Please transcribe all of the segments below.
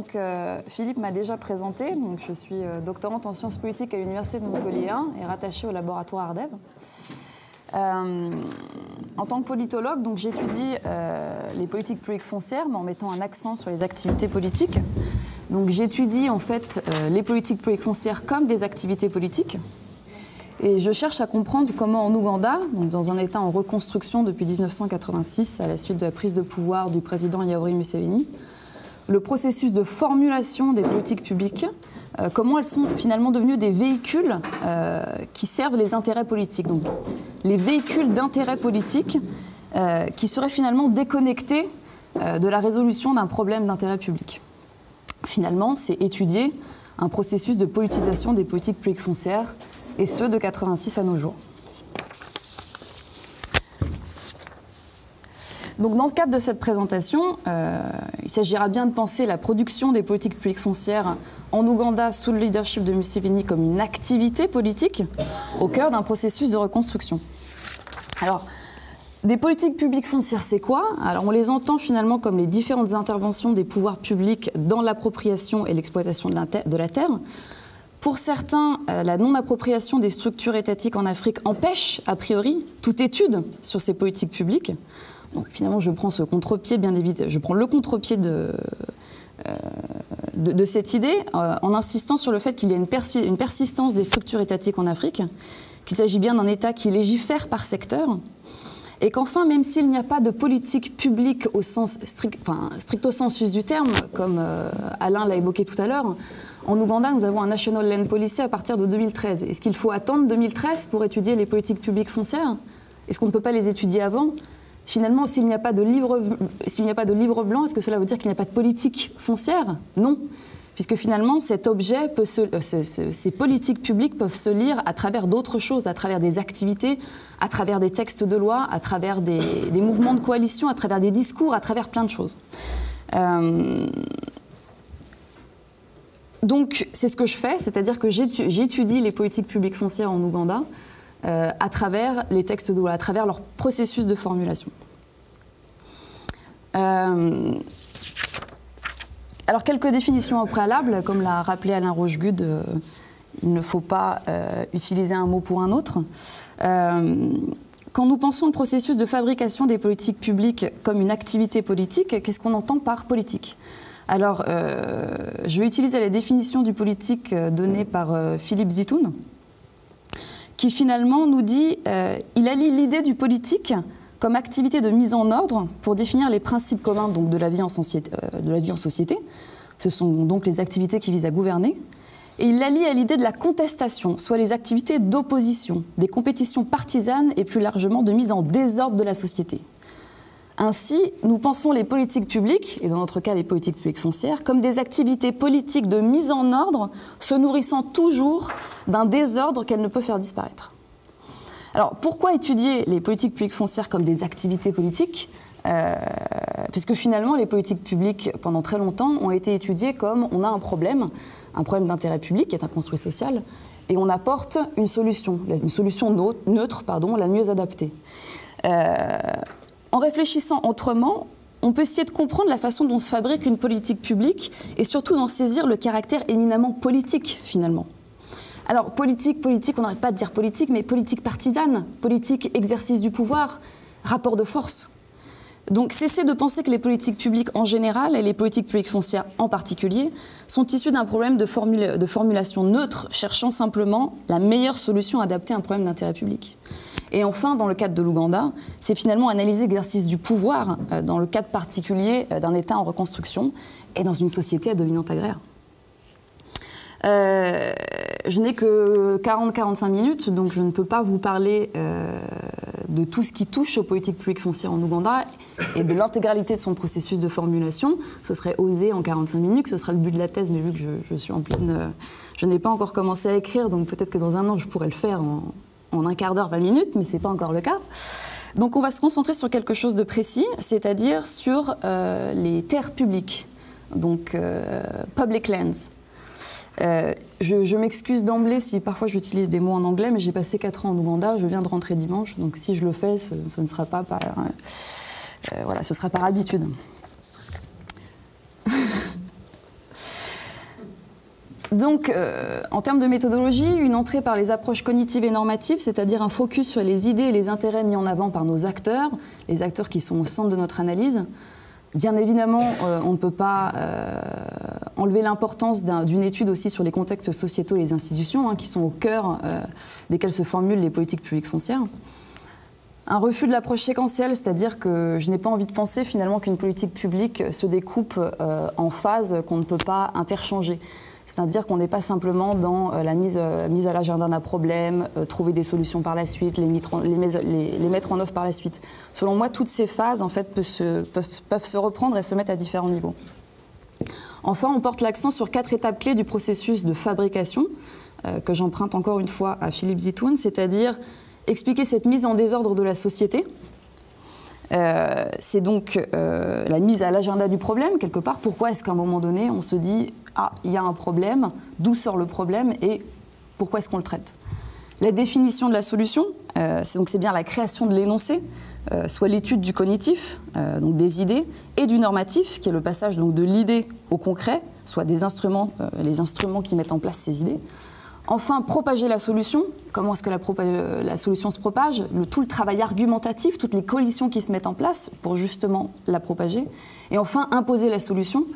donc Philippe m'a déjà présenté. Donc, je suis doctorante en sciences politiques à l'Université de Montpellier 1 et rattachée au laboratoire Ardev. En tant que politologue, donc, j'étudie les politiques publiques foncières, mais en mettant un accent sur les activités politiques. Donc, j'étudie en fait les politiques publiques foncières comme des activités politiques. Et je cherche à comprendre comment en Ouganda, donc dans un État en reconstruction depuis 1986, à la suite de la prise de pouvoir du président Yoweri Museveni, le processus de formulation des politiques publiques, comment elles sont finalement devenues des véhicules qui servent les intérêts politiques. Donc, les véhicules d'intérêt politique qui seraient finalement déconnectés de la résolution d'un problème d'intérêt public. Finalement, c'est étudier un processus de politisation des politiques publiques foncières, et ce, de 86 à nos jours. Donc, dans le cadre de cette présentation, il s'agira bien de penser la production des politiques publiques foncières en Ouganda sous le leadership de Museveni comme une activité politique au cœur d'un processus de reconstruction. Alors, des politiques publiques foncières, c'est quoi? Alors, on les entend finalement comme les différentes interventions des pouvoirs publics dans l'appropriation et l'exploitation de la terre. Pour certains, la non-appropriation des structures étatiques en Afrique empêche, a priori, toute étude sur ces politiques publiques. Donc, finalement, je prends ce contre-pied, bien évidemment, je prends le contre-pied de cette idée en insistant sur le fait qu'il y a une persistance des structures étatiques en Afrique, qu'il s'agit bien d'un État qui légifère par secteur, et qu'enfin, même s'il n'y a pas de politique publique au sens stricto sensus du terme, comme Alain l'a évoqué tout à l'heure, en Ouganda, nous avons un National Land Policy à partir de 2013. Est-ce qu'il faut attendre 2013 pour étudier les politiques publiques foncières? Est-ce qu'on ne peut pas les étudier avant? Finalement, s'il n'y a pas de livre blanc, est-ce que cela veut dire qu'il n'y a pas de politique foncière? Non. Puisque finalement, cet objet, ces politiques publiques peuvent se lire à travers d'autres choses, à travers des activités, à travers des textes de loi, à travers des mouvements de coalition, à travers des discours, à travers plein de choses. Donc, c'est ce que je fais, c'est-à-dire que j'étudie les politiques publiques foncières en Ouganda à travers les textes de loi, à travers leur processus de formulation. Alors, quelques définitions au préalable, comme l'a rappelé Alain Rochegude, il ne faut pas utiliser un mot pour un autre. Quand nous pensons le processus de fabrication des politiques publiques comme une activité politique, qu'est-ce qu'on entend par politique ? Alors, je vais utiliser la définition du politique donnée par Philippe Zitoun, qui finalement nous dit il allie l'idée du politique comme activité de mise en ordre pour définir les principes communs donc, de la vie en société. Ce sont donc les activités qui visent à gouverner. Et il l'allie à l'idée de la contestation, soit les activités d'opposition, des compétitions partisanes et plus largement de mise en désordre de la société. Ainsi, nous pensons les politiques publiques, et dans notre cas les politiques publiques foncières, comme des activités politiques de mise en ordre se nourrissant toujours d'un désordre qu'elles ne peuvent faire disparaître. Alors, pourquoi étudier les politiques publiques foncières comme des activités politiques ? Puisque finalement, les politiques publiques, pendant très longtemps, ont été étudiées comme on a un problème d'intérêt public, qui est un construit social, et on apporte une solution neutre, la mieux adaptée. En réfléchissant autrement, on peut essayer de comprendre la façon dont se fabrique une politique publique et surtout d'en saisir le caractère éminemment politique, finalement. Alors, politique, on n'arrête pas de dire politique, mais politique partisane, politique exercice du pouvoir, rapport de force. Donc, cessez de penser que les politiques publiques en général et les politiques publiques foncières en particulier sont issues d'un problème de formulation neutre, cherchant simplement la meilleure solution adaptée à un problème d'intérêt public. Et enfin, dans le cadre de l'Ouganda, c'est finalement analyser l'exercice du pouvoir dans le cadre particulier d'un État en reconstruction et dans une société à dominante agraire. Je n'ai que 40-45 minutes, donc je ne peux pas vous parler de tout ce qui touche aux politiques publiques foncières en Ouganda et de l'intégralité de son processus de formulation. Ce serait osé en 45 minutes, ce sera le but de la thèse, mais vu que je suis en pleine... je n'ai pas encore commencé à écrire, donc peut-être que dans un an, je pourrais le faire en un quart d'heure, 20 minutes, mais ce n'est pas encore le cas. Donc on va se concentrer sur quelque chose de précis, c'est-à-dire sur les terres publiques, donc public lands. Je m'excuse d'emblée si parfois j'utilise des mots en anglais, mais j'ai passé 4 ans en Ouganda, je viens de rentrer dimanche, donc si je le fais, ce ne sera pas ce sera par habitude. Donc, en termes de méthodologie, une entrée par les approches cognitives et normatives, c'est-à-dire un focus sur les idées et les intérêts mis en avant par nos acteurs, les acteurs qui sont au centre de notre analyse. Bien évidemment, on ne peut pas enlever l'importance d'une étude aussi sur les contextes sociétaux et les institutions, qui sont au cœur desquels se formulent les politiques publiques foncières. Un refus de l'approche séquentielle, c'est-à-dire que je n'ai pas envie de penser finalement qu'une politique publique se découpe en phases qu'on ne peut pas interchanger. C'est-à-dire qu'on n'est pas simplement dans la mise à l'agenda d'un problème, trouver des solutions par la suite, les mettre en œuvre par la suite. Selon moi, toutes ces phases en fait, peuvent se reprendre et se mettre à différents niveaux. Enfin, on porte l'accent sur 4 étapes clés du processus de fabrication, que j'emprunte encore une fois à Philippe Zitoun, c'est-à-dire expliquer cette mise en désordre de la société. C'est donc la mise à l'agenda du problème, quelque part. Pourquoi est-ce qu'à un moment donné, on se dit « Ah, il y a un problème, d'où sort le problème et pourquoi est-ce qu'on le traite ?» La définition de la solution, c'est bien la création de l'énoncé, soit l'étude du cognitif, donc des idées, et du normatif, qui est le passage donc, de l'idée au concret, soit des instruments, les instruments qui mettent en place ces idées. Enfin, propager la solution. Comment est-ce que la solution se propage? Tout le travail argumentatif, toutes les coalitions qui se mettent en place pour justement la propager. Et enfin, imposer la solution.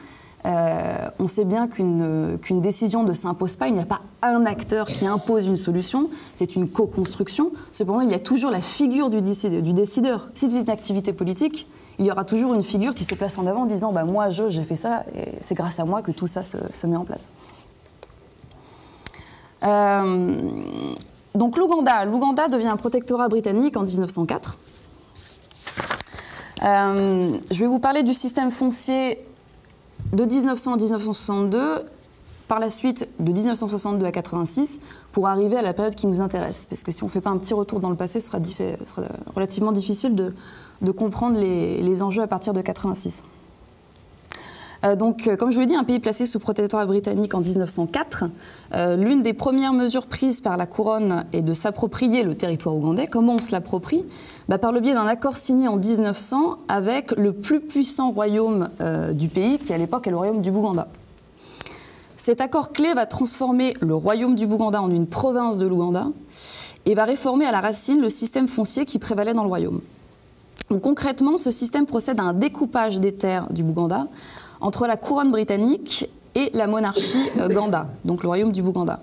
On sait bien qu'une décision ne s'impose pas. Il n'y a pas un acteur qui impose une solution. C'est une co-construction. Cependant, il y a toujours la figure du décideur. Si c'est une activité politique, il y aura toujours une figure qui se place en avant en disant bah, « moi, j'ai fait ça et c'est grâce à moi que tout ça se met en place ». Donc l'Ouganda devient un protectorat britannique en 1904. Je vais vous parler du système foncier de 1900 à 1962, par la suite de 1962 à 86, pour arriver à la période qui nous intéresse. Parce que si on ne fait pas un petit retour dans le passé, ce sera relativement difficile de comprendre les enjeux à partir de 86. Donc, comme je vous l'ai dit, un pays placé sous protectorat britannique en 1904, l'une des premières mesures prises par la couronne est de s'approprier le territoire ougandais. Comment on se l'approprie? Par le biais d'un accord signé en 1900 avec le plus puissant royaume du pays, qui à l'époque est le royaume du Bouganda. Cet accord clé va transformer le royaume du Bouganda en une province de l'Ouganda et va réformer à la racine le système foncier qui prévalait dans le royaume. Donc, concrètement, ce système procède à un découpage des terres du Bouganda entre la couronne britannique et la monarchie Ganda, donc le royaume du Bouganda.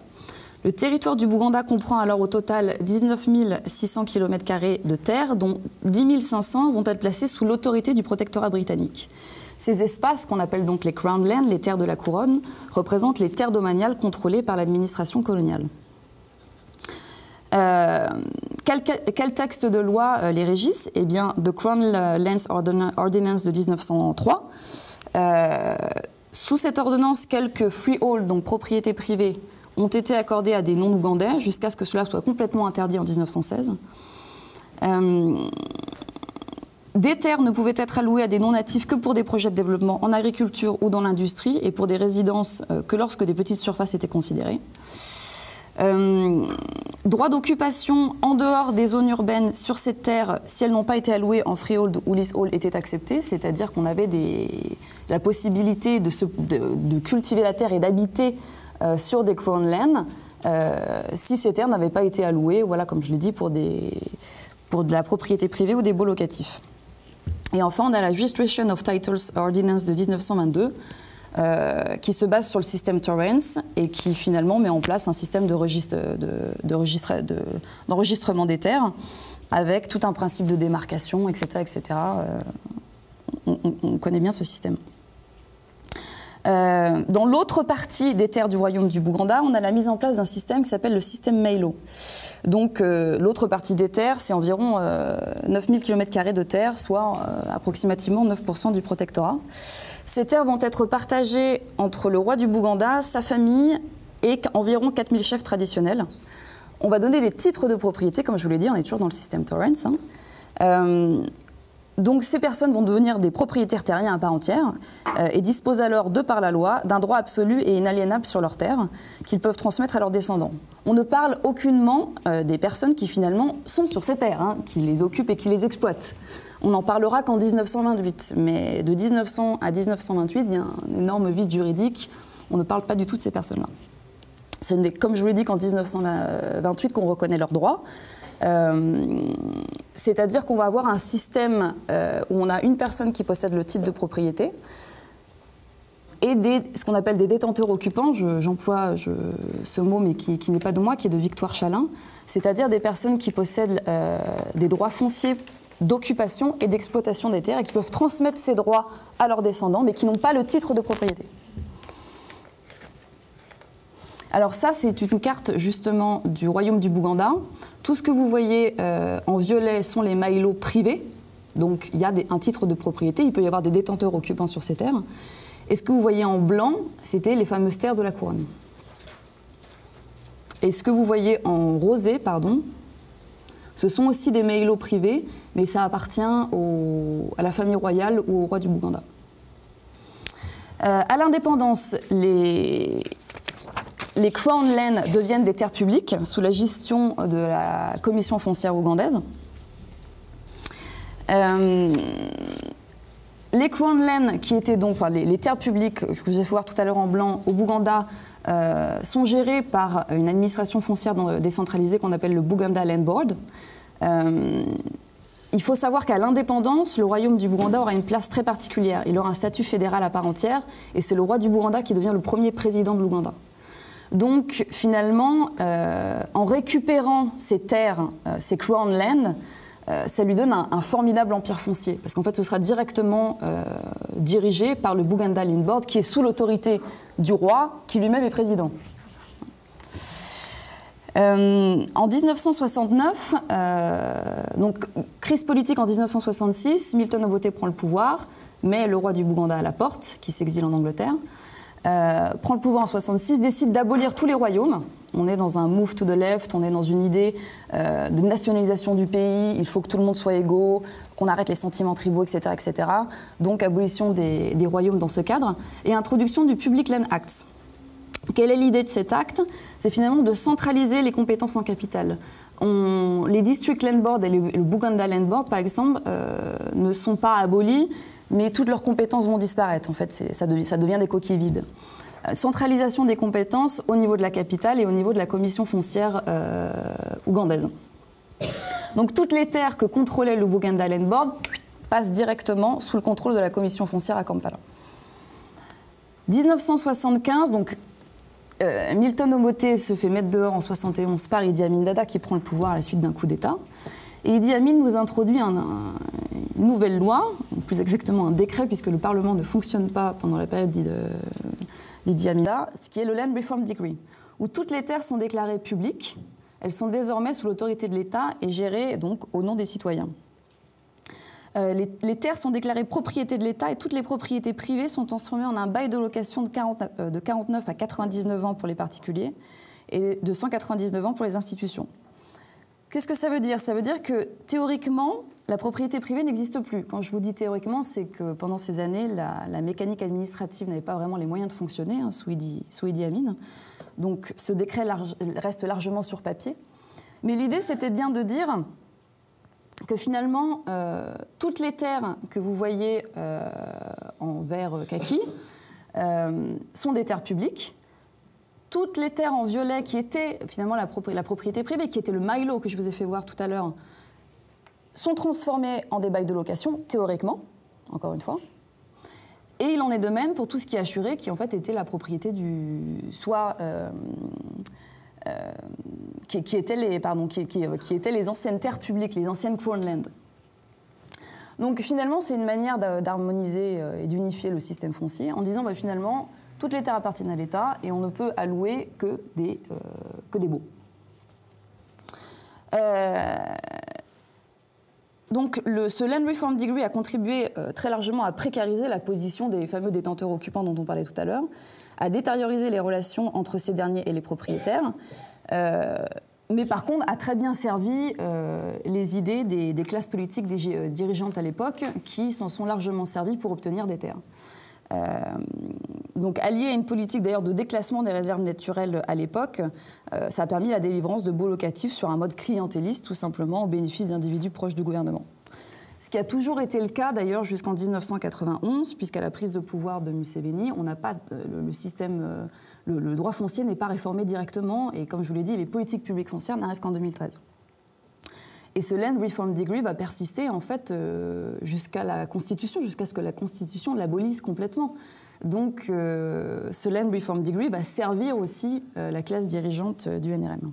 Le territoire du Bouganda comprend alors au total 19 600 km² de terre, dont 10 500 vont être placés sous l'autorité du protectorat britannique. Ces espaces, qu'on appelle donc les Crown Lands, les terres de la couronne, représentent les terres domaniales contrôlées par l'administration coloniale. Quel texte de loi les régisse? Eh bien, The Crown Lands Ordinance de 1903. Sous cette ordonnance, quelques freehold, donc propriétés privées, ont été accordées à des non-ougandais jusqu'à ce que cela soit complètement interdit en 1916. Des terres ne pouvaient être allouées à des non-natifs que pour des projets de développement en agriculture ou dans l'industrie et pour des résidences que lorsque des petites surfaces étaient considérées. Droit d'occupation en dehors des zones urbaines sur ces terres, si elles n'ont pas été allouées en freehold ou leasehold, était accepté, c'est-à-dire qu'on avait la possibilité de cultiver la terre et d'habiter sur des crown lands si ces terres n'avaient pas été allouées, voilà, comme je l'ai dit, pour de la propriété privée ou des baux locatifs. Et enfin, on a la Registration of Titles Ordinance de 1922, qui se base sur le système Torrens et qui finalement met en place un système d'enregistrement des terres avec tout un principe de démarcation, etc. etc. On connaît bien ce système. Dans l'autre partie des terres du royaume du Bouganda, on a la mise en place d'un système qui s'appelle le système Meilo. Donc l'autre partie des terres, c'est environ 9000 km² de terre, soit approximativement 9% du protectorat. Ces terres vont être partagées entre le roi du Bouganda, sa famille et environ 4000 chefs traditionnels. On va donner des titres de propriété, comme je vous l'ai dit, on est toujours dans le système Torrens. Donc ces personnes vont devenir des propriétaires terriens à part entière et disposent alors, de par la loi, d'un droit absolu et inaliénable sur leurs terres qu'ils peuvent transmettre à leurs descendants. On ne parle aucunement des personnes qui finalement sont sur ces terres, qui les occupent et qui les exploitent. On n'en parlera qu'en 1928, mais de 1900 à 1928, il y a un énorme vide juridique. On ne parle pas du tout de ces personnes-là. Ce n'est, comme je vous l'ai dit, qu'en 1928 qu'on reconnaît leurs droits. C'est-à-dire qu'on va avoir un système où on a une personne qui possède le titre de propriété et ce qu'on appelle des détenteurs occupants, j'emploie ce mot mais qui n'est pas de moi, qui est de Victoire Chalin, c'est-à-dire des personnes qui possèdent des droits fonciers d'occupation et d'exploitation des terres et qui peuvent transmettre ces droits à leurs descendants mais qui n'ont pas le titre de propriété. Alors ça, c'est une carte justement du royaume du Bouganda. Tout ce que vous voyez en violet sont les maïlos privés. Donc il y a un titre de propriété, il peut y avoir des détenteurs occupants sur ces terres. Et ce que vous voyez en blanc, c'était les fameuses terres de la couronne. Et ce que vous voyez en rosé, pardon, ce sont aussi des maïlos privés, mais ça appartient à la famille royale ou au roi du Bouganda. À l'indépendance, les Crown Lands deviennent des terres publiques sous la gestion de la Commission foncière ougandaise. Les Crown Lands, qui étaient donc les terres publiques, que je vous ai fait voir tout à l'heure en blanc, au Bouganda, sont gérées par une administration foncière décentralisée qu'on appelle le Buganda Land Board. Il faut savoir qu'à l'indépendance, le royaume du Bouganda aura une place très particulière. Il aura un statut fédéral à part entière, et c'est le roi du Bouganda qui devient le premier président de l'Ouganda. Donc finalement, en récupérant ces terres, ces Crown Lands, ça lui donne un formidable empire foncier, parce qu'en fait ce sera directement dirigé par le Buganda Land Board, qui est sous l'autorité du roi, qui lui-même est président. En 1969, donc crise politique en 1966, Milton Obote prend le pouvoir, mais le roi du Bouganda à la porte, qui s'exile en Angleterre. Prend le pouvoir en 1966, décide d'abolir tous les royaumes. On est dans un move to the left, on est dans une idée de nationalisation du pays, il faut que tout le monde soit égaux, qu'on arrête les sentiments tribaux, etc. etc. Donc abolition des royaumes dans ce cadre, et introduction du Public Land Act. Quelle est l'idée de cet acte? C'est finalement de centraliser les compétences en capitale. Les District Land Board et le Buganda Land Board, par exemple, ne sont pas abolis, mais toutes leurs compétences vont disparaître. En fait, ça devient des coquilles vides. Centralisation des compétences au niveau de la capitale et au niveau de la commission foncière ougandaise. Donc toutes les terres que contrôlait le Buganda Land Board passent directement sous le contrôle de la commission foncière à Kampala. 1975, donc Milton Obote se fait mettre dehors en 1971 par Idi Amin Dada, qui prend le pouvoir à la suite d'un coup d'État. Et Idi Amin nous introduit une nouvelle loi, plus exactement un décret, puisque le Parlement ne fonctionne pas pendant la période d'Idi Amin, ce qui est le Land Reform Decree, où toutes les terres sont déclarées publiques. Elles sont désormais sous l'autorité de l'État et gérées donc au nom des citoyens. Les terres sont déclarées propriété de l'État et toutes les propriétés privées sont transformées en un bail de location de 49 à 99 ans pour les particuliers et de 199 ans pour les institutions. Qu'est-ce que ça veut dire? Ça veut dire que théoriquement, la propriété privée n'existe plus. Quand je vous dis théoriquement, c'est que pendant ces années, la mécanique administrative n'avait pas vraiment les moyens de fonctionner sous Idi Amin. Donc ce décret reste largement sur papier. Mais l'idée, c'était bien de dire que finalement, toutes les terres que vous voyez en vert kaki sont des terres publiques. Toutes les terres en violet qui étaient finalement la propriété privée, qui était le maïlo que je vous ai fait voir tout à l'heure, sont transformées en des bails de location, théoriquement, encore une fois. Et il en est de même pour tout ce qui est assuré, qui en fait était la propriété qui étaient les anciennes terres publiques, les anciennes Crown Land. Donc finalement, c'est une manière d'harmoniser et d'unifier le système foncier en disant finalement, toutes les terres appartiennent à l'État et on ne peut allouer que des baux. Donc ce Land Reform Decree a contribué très largement à précariser la position des fameux détenteurs occupants dont on parlait tout à l'heure, à détérioriser les relations entre ces derniers et les propriétaires, mais par contre a très bien servi les idées des classes politiques dirigeantes à l'époque qui s'en sont largement servies pour obtenir des terres. Donc allié à une politique d'ailleurs de déclassement des réserves naturelles à l'époque, ça a permis la délivrance de baux locatifs sur un mode clientéliste tout simplement au bénéfice d'individus proches du gouvernement. Ce qui a toujours été le cas d'ailleurs jusqu'en 1991, puisqu'à la prise de pouvoir de Museveni, on n'a pas le système, le droit foncier n'est pas réformé directement, et comme je vous l'ai dit, les politiques publiques foncières n'arrivent qu'en 2013. Et ce Land Reform Degree va persister en fait jusqu'à la Constitution, jusqu'à ce que la Constitution l'abolisse complètement. Donc ce Land Reform Degree va servir aussi la classe dirigeante du NRM.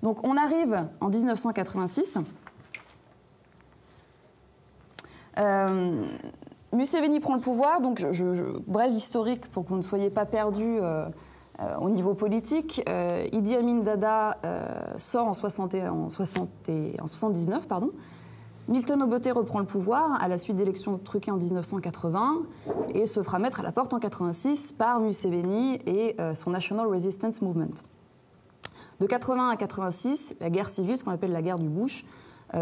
Donc on arrive en 1986. Museveni prend le pouvoir, donc bref historique pour que vous ne soyez pas perdus au niveau politique. Idi Amin Dada sort en 79, pardon. Milton Obote reprend le pouvoir à la suite d'élections truquées en 1980 et se fera mettre à la porte en 86 par Museveni et son National Resistance Movement. De 80 à 86, la guerre civile, ce qu'on appelle la guerre du Bush,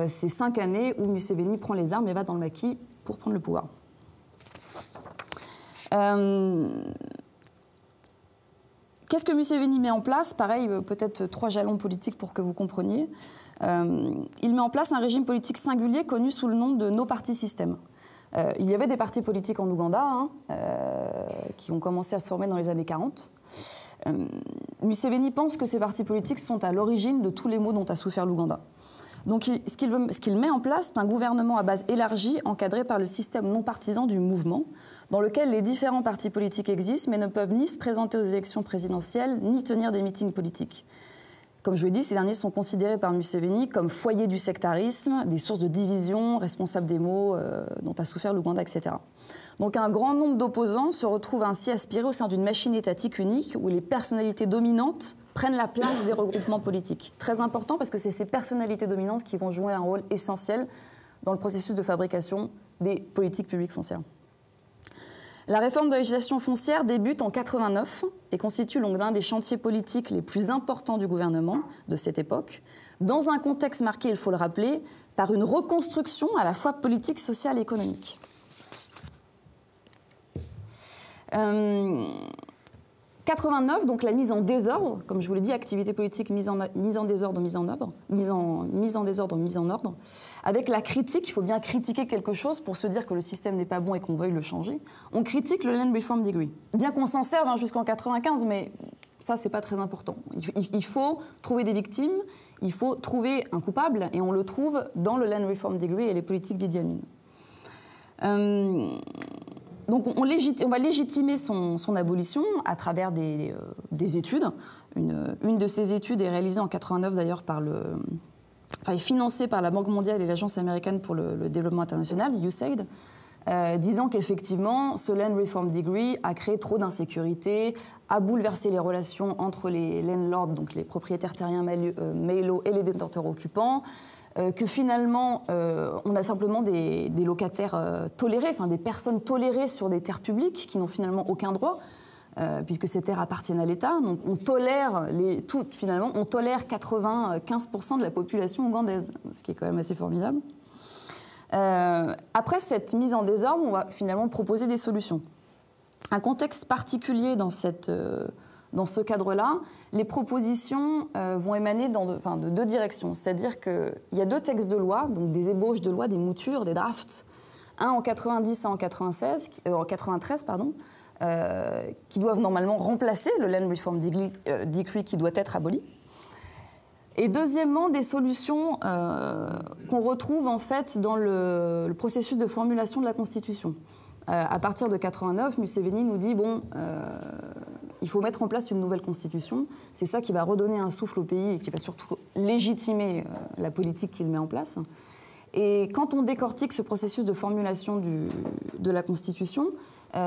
c'est 5 années où Museveni prend les armes et va dans le maquis pour prendre le pouvoir. Qu'est-ce que Museveni met en place? Pareil, peut-être 3 jalons politiques pour que vous compreniez. Il met en place un régime politique singulier connu sous le nom de No Party System. Il y avait des partis politiques en Ouganda qui ont commencé à se former dans les années 40. Museveni pense que ces partis politiques sont à l'origine de tous les maux dont a souffert l'Ouganda. Donc ce qu'il met en place, c'est un gouvernement à base élargie, encadré par le système non partisan du mouvement, dans lequel les différents partis politiques existent, mais ne peuvent ni se présenter aux élections présidentielles, ni tenir des meetings politiques. Comme je vous l'ai dit, ces derniers sont considérés par Museveni comme foyer du sectarisme, des sources de division, responsables des maux dont a souffert l'Ouganda, etc. Donc un grand nombre d'opposants se retrouvent ainsi aspirés au sein d'une machine étatique unique où les personnalités dominantes prennent la place des regroupements politiques. Très important parce que c'est ces personnalités dominantes qui vont jouer un rôle essentiel dans le processus de fabrication des politiques publiques foncières. La réforme de la législation foncière débute en 89 et constitue l'un des chantiers politiques les plus importants du gouvernement de cette époque, dans un contexte marqué, il faut le rappeler, par une reconstruction à la fois politique, sociale et économique. 89, donc la mise en désordre, comme je vous l'ai dit, activité politique mise en désordre, mise en ordre, avec la critique, il faut bien critiquer quelque chose pour se dire que le système n'est pas bon et qu'on veuille le changer. On critique le Land Reform Degree, bien qu'on s'en serve jusqu'en 95, mais ça c'est pas très important. Il faut trouver des victimes, il faut trouver un coupable, et on le trouve dans le Land Reform Degree et les politiques d'Idi Amin. Donc on va légitimer son abolition à travers des études. Une de ces études est réalisée en 89 d'ailleurs est financée par la Banque mondiale et l'Agence américaine pour le développement international, USAID, disant qu'effectivement ce Land Reform Degree a créé trop d'insécurité, a bouleversé les relations entre les landlords, donc les propriétaires terriens Mailo et les détenteurs occupants, que finalement, on a simplement des locataires tolérés, enfin des personnes tolérées sur des terres publiques qui n'ont finalement aucun droit, puisque ces terres appartiennent à l'État. Donc on tolère finalement, on tolère 95% de la population ougandaise, ce qui est quand même assez formidable. Après cette mise en désordre, on va finalement proposer des solutions. Un contexte particulier dans ce cadre-là, les propositions vont émaner de 2 directions. C'est-à-dire qu'il y a 2 textes de loi, donc des ébauches de loi, des moutures, des drafts, un en 90 et en 93, qui doivent normalement remplacer le Land Reform Decree qui doit être aboli. Et deuxièmement, des solutions qu'on retrouve en fait dans le processus de formulation de la Constitution. À partir de 89, Museveni nous dit il faut mettre en place une nouvelle constitution. C'est ça qui va redonner un souffle au pays et qui va surtout légitimer la politique qu'il met en place. Et quand on décortique ce processus de formulation de la constitution,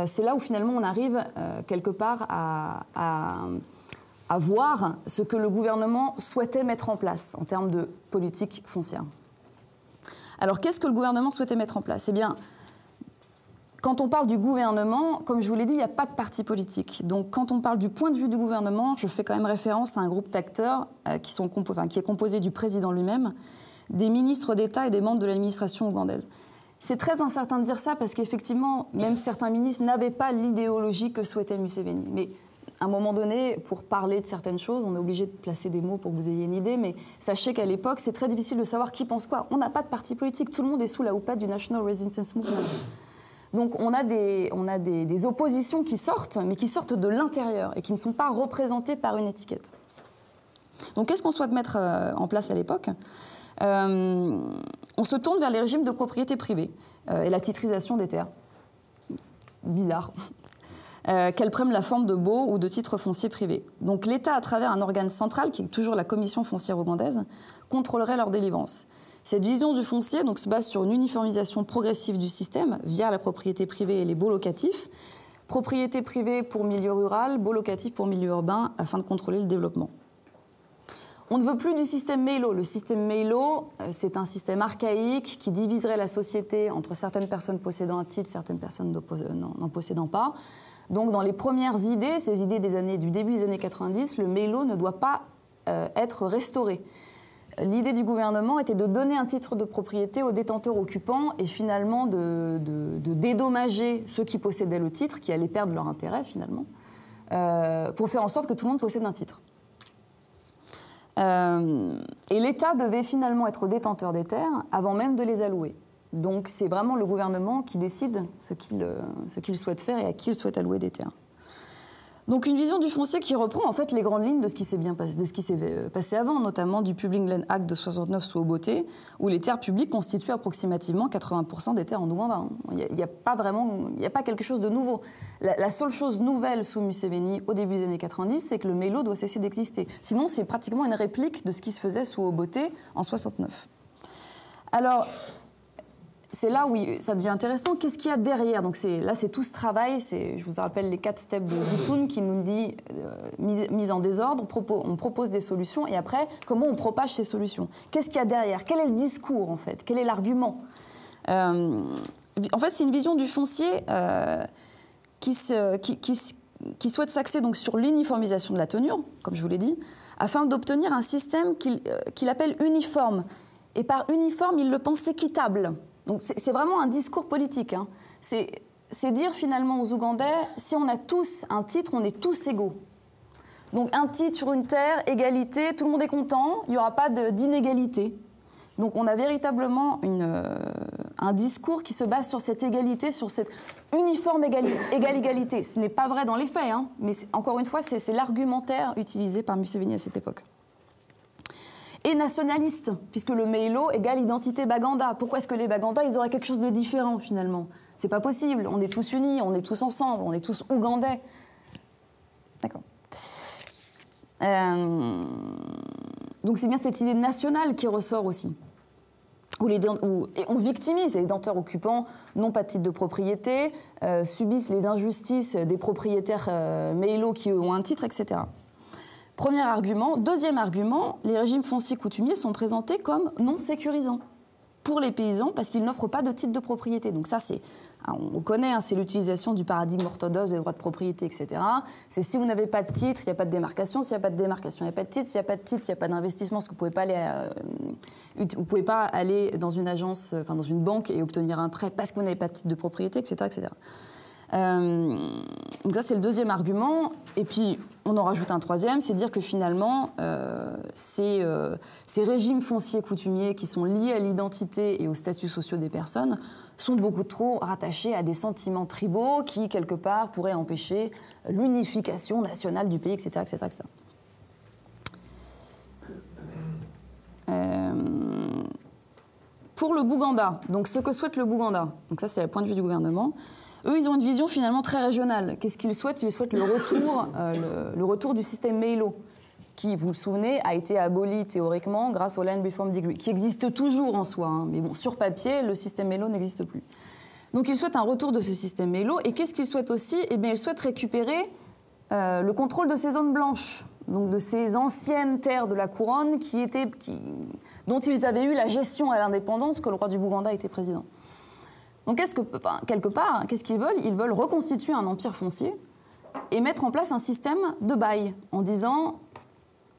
c'est là où finalement on arrive quelque part à voir ce que le gouvernement souhaitait mettre en place en termes de politique foncière. Alors qu'est-ce que le gouvernement souhaitait mettre en place? Eh bien, quand on parle du gouvernement, comme je vous l'ai dit, il n'y a pas de parti politique. Donc quand on parle du point de vue du gouvernement, je fais quand même référence à un groupe d'acteurs qui est composé du président lui-même, des ministres d'État et des membres de l'administration ougandaise. C'est très incertain de dire ça parce qu'effectivement, même certains ministres n'avaient pas l'idéologie que souhaitait Museveni. Mais à un moment donné, pour parler de certaines choses, on est obligé de placer des mots pour que vous ayez une idée, mais sachez qu'à l'époque, c'est très difficile de savoir qui pense quoi. On n'a pas de parti politique, tout le monde est sous la houppette du National Resistance Movement. Donc on a des oppositions qui sortent, mais qui sortent de l'intérieur et qui ne sont pas représentées par une étiquette. Donc qu'est-ce qu'on souhaite mettre en place à l'époque ? On se tourne vers les régimes de propriété privée et la titrisation des terres. Bizarre. Qu'elles prennent la forme de baux ou de titres fonciers privés. Donc l'État, à travers un organe central, qui est toujours la Commission foncière ougandaise, contrôlerait leur délivrance. Cette vision du foncier donc, se base sur une uniformisation progressive du système via la propriété privée et les baux locatifs. Propriété privée pour milieu rural, baux locatifs pour milieu urbain, afin de contrôler le développement. On ne veut plus du système Meylo. Le système Meylo, c'est un système archaïque qui diviserait la société entre certaines personnes possédant un titre, certaines personnes n'en possédant pas. Donc dans les premières idées, ces idées du début des années 90, le Meylo ne doit pas être restauré. L'idée du gouvernement était de donner un titre de propriété aux détenteurs occupants et finalement de dédommager ceux qui possédaient le titre, qui allaient perdre leur intérêt finalement, pour faire en sorte que tout le monde possède un titre. Et l'État devait finalement être détenteur des terres avant même de les allouer. Donc c'est vraiment le gouvernement qui décide ce qu'il souhaite faire et à qui il souhaite allouer des terres. Donc une vision du foncier qui reprend en fait les grandes lignes de ce qui s'est passé avant, notamment du Public Land Act de 69 sous Obote, où les terres publiques constituent approximativement 80% des terres en Ouganda. Il n'y a pas quelque chose de nouveau. La seule chose nouvelle sous Museveni au début des années 90, c'est que le Meylo doit cesser d'exister. Sinon, c'est pratiquement une réplique de ce qui se faisait sous Obote en 69. Alors, c'est là où ça devient intéressant. Qu'est-ce qu'il y a derrière ? Donc là, c'est tout ce travail. Je vous rappelle les 4 steps de Zitoun qui nous dit mise en désordre, on propose des solutions et après, comment on propage ces solutions ? Qu'est-ce qu'il y a derrière ? Quel est le discours, en fait ? Quel est l'argument ? En fait, c'est une vision du foncier qui souhaite s'axer donc sur l'uniformisation de la tenure, comme je vous l'ai dit, afin d'obtenir un système qu'il appelle uniforme. Et par uniforme, il le pense équitable. Donc c'est vraiment un discours politique. Hein. C'est dire finalement aux Ougandais, si on a tous un titre, on est tous égaux. Donc un titre sur une terre, égalité, tout le monde est content, il n'y aura pas d'inégalité. Donc on a véritablement un discours qui se base sur cette égalité, sur cette uniforme égalité. Ce n'est pas vrai dans les faits, hein, mais encore une fois, c'est l'argumentaire utilisé par Museveni à cette époque. Et nationaliste, puisque le Meylo égale identité Baganda. Pourquoi est-ce que les Baganda, ils auraient quelque chose de différent, finalement ? C'est pas possible. On est tous unis, on est tous ensemble, on est tous Ougandais. D'accord. Donc c'est bien cette idée nationale qui ressort aussi. Et on victimise, les détenteurs occupants n'ont pas de titre de propriété, subissent les injustices des propriétaires Meylo qui eux ont un titre, etc. Premier argument. Deuxième argument, les régimes fonciers coutumiers sont présentés comme non sécurisants pour les paysans parce qu'ils n'offrent pas de titre de propriété. Donc ça, on connaît, hein, c'est l'utilisation du paradigme orthodoxe des droits de propriété, etc. C'est si vous n'avez pas de titre, il n'y a pas de démarcation. S'il n'y a pas de démarcation, il n'y a pas de titre. S'il n'y a pas de titre, il n'y a pas d'investissement parce que vous ne pouvez pas aller dans une agence, enfin dans une banque et obtenir un prêt parce que vous n'avez pas de titre de propriété, etc., etc. Donc ça, c'est le deuxième argument. Et puis, on en rajoute un troisième, c'est dire que finalement, ces régimes fonciers coutumiers qui sont liés à l'identité et aux statuts sociaux des personnes sont beaucoup trop rattachés à des sentiments tribaux qui, quelque part, pourraient empêcher l'unification nationale du pays, etc., etc., etc. Pour le Bouganda, donc ce que souhaite le Bouganda, donc ça c'est le point de vue du gouvernement, eux ils ont une vision finalement très régionale. Qu'est-ce qu'ils souhaitent ? Ils souhaitent le retour du système Meylo, qui, vous le souvenez, a été aboli théoriquement grâce au Land Reform Degree, qui existe toujours en soi, hein, mais bon, sur papier, le système Meylo n'existe plus. Donc ils souhaitent un retour de ce système Meylo, et qu'est-ce qu'ils souhaitent aussi ? Eh bien, ils souhaitent récupérer le contrôle de ces zones blanches, donc de ces anciennes terres de la couronne dont ils avaient eu la gestion à l'indépendance que le roi du Bouganda était président. Donc quelque part, qu'est-ce qu'ils veulent ? Ils veulent reconstituer un empire foncier et mettre en place un système de bail en disant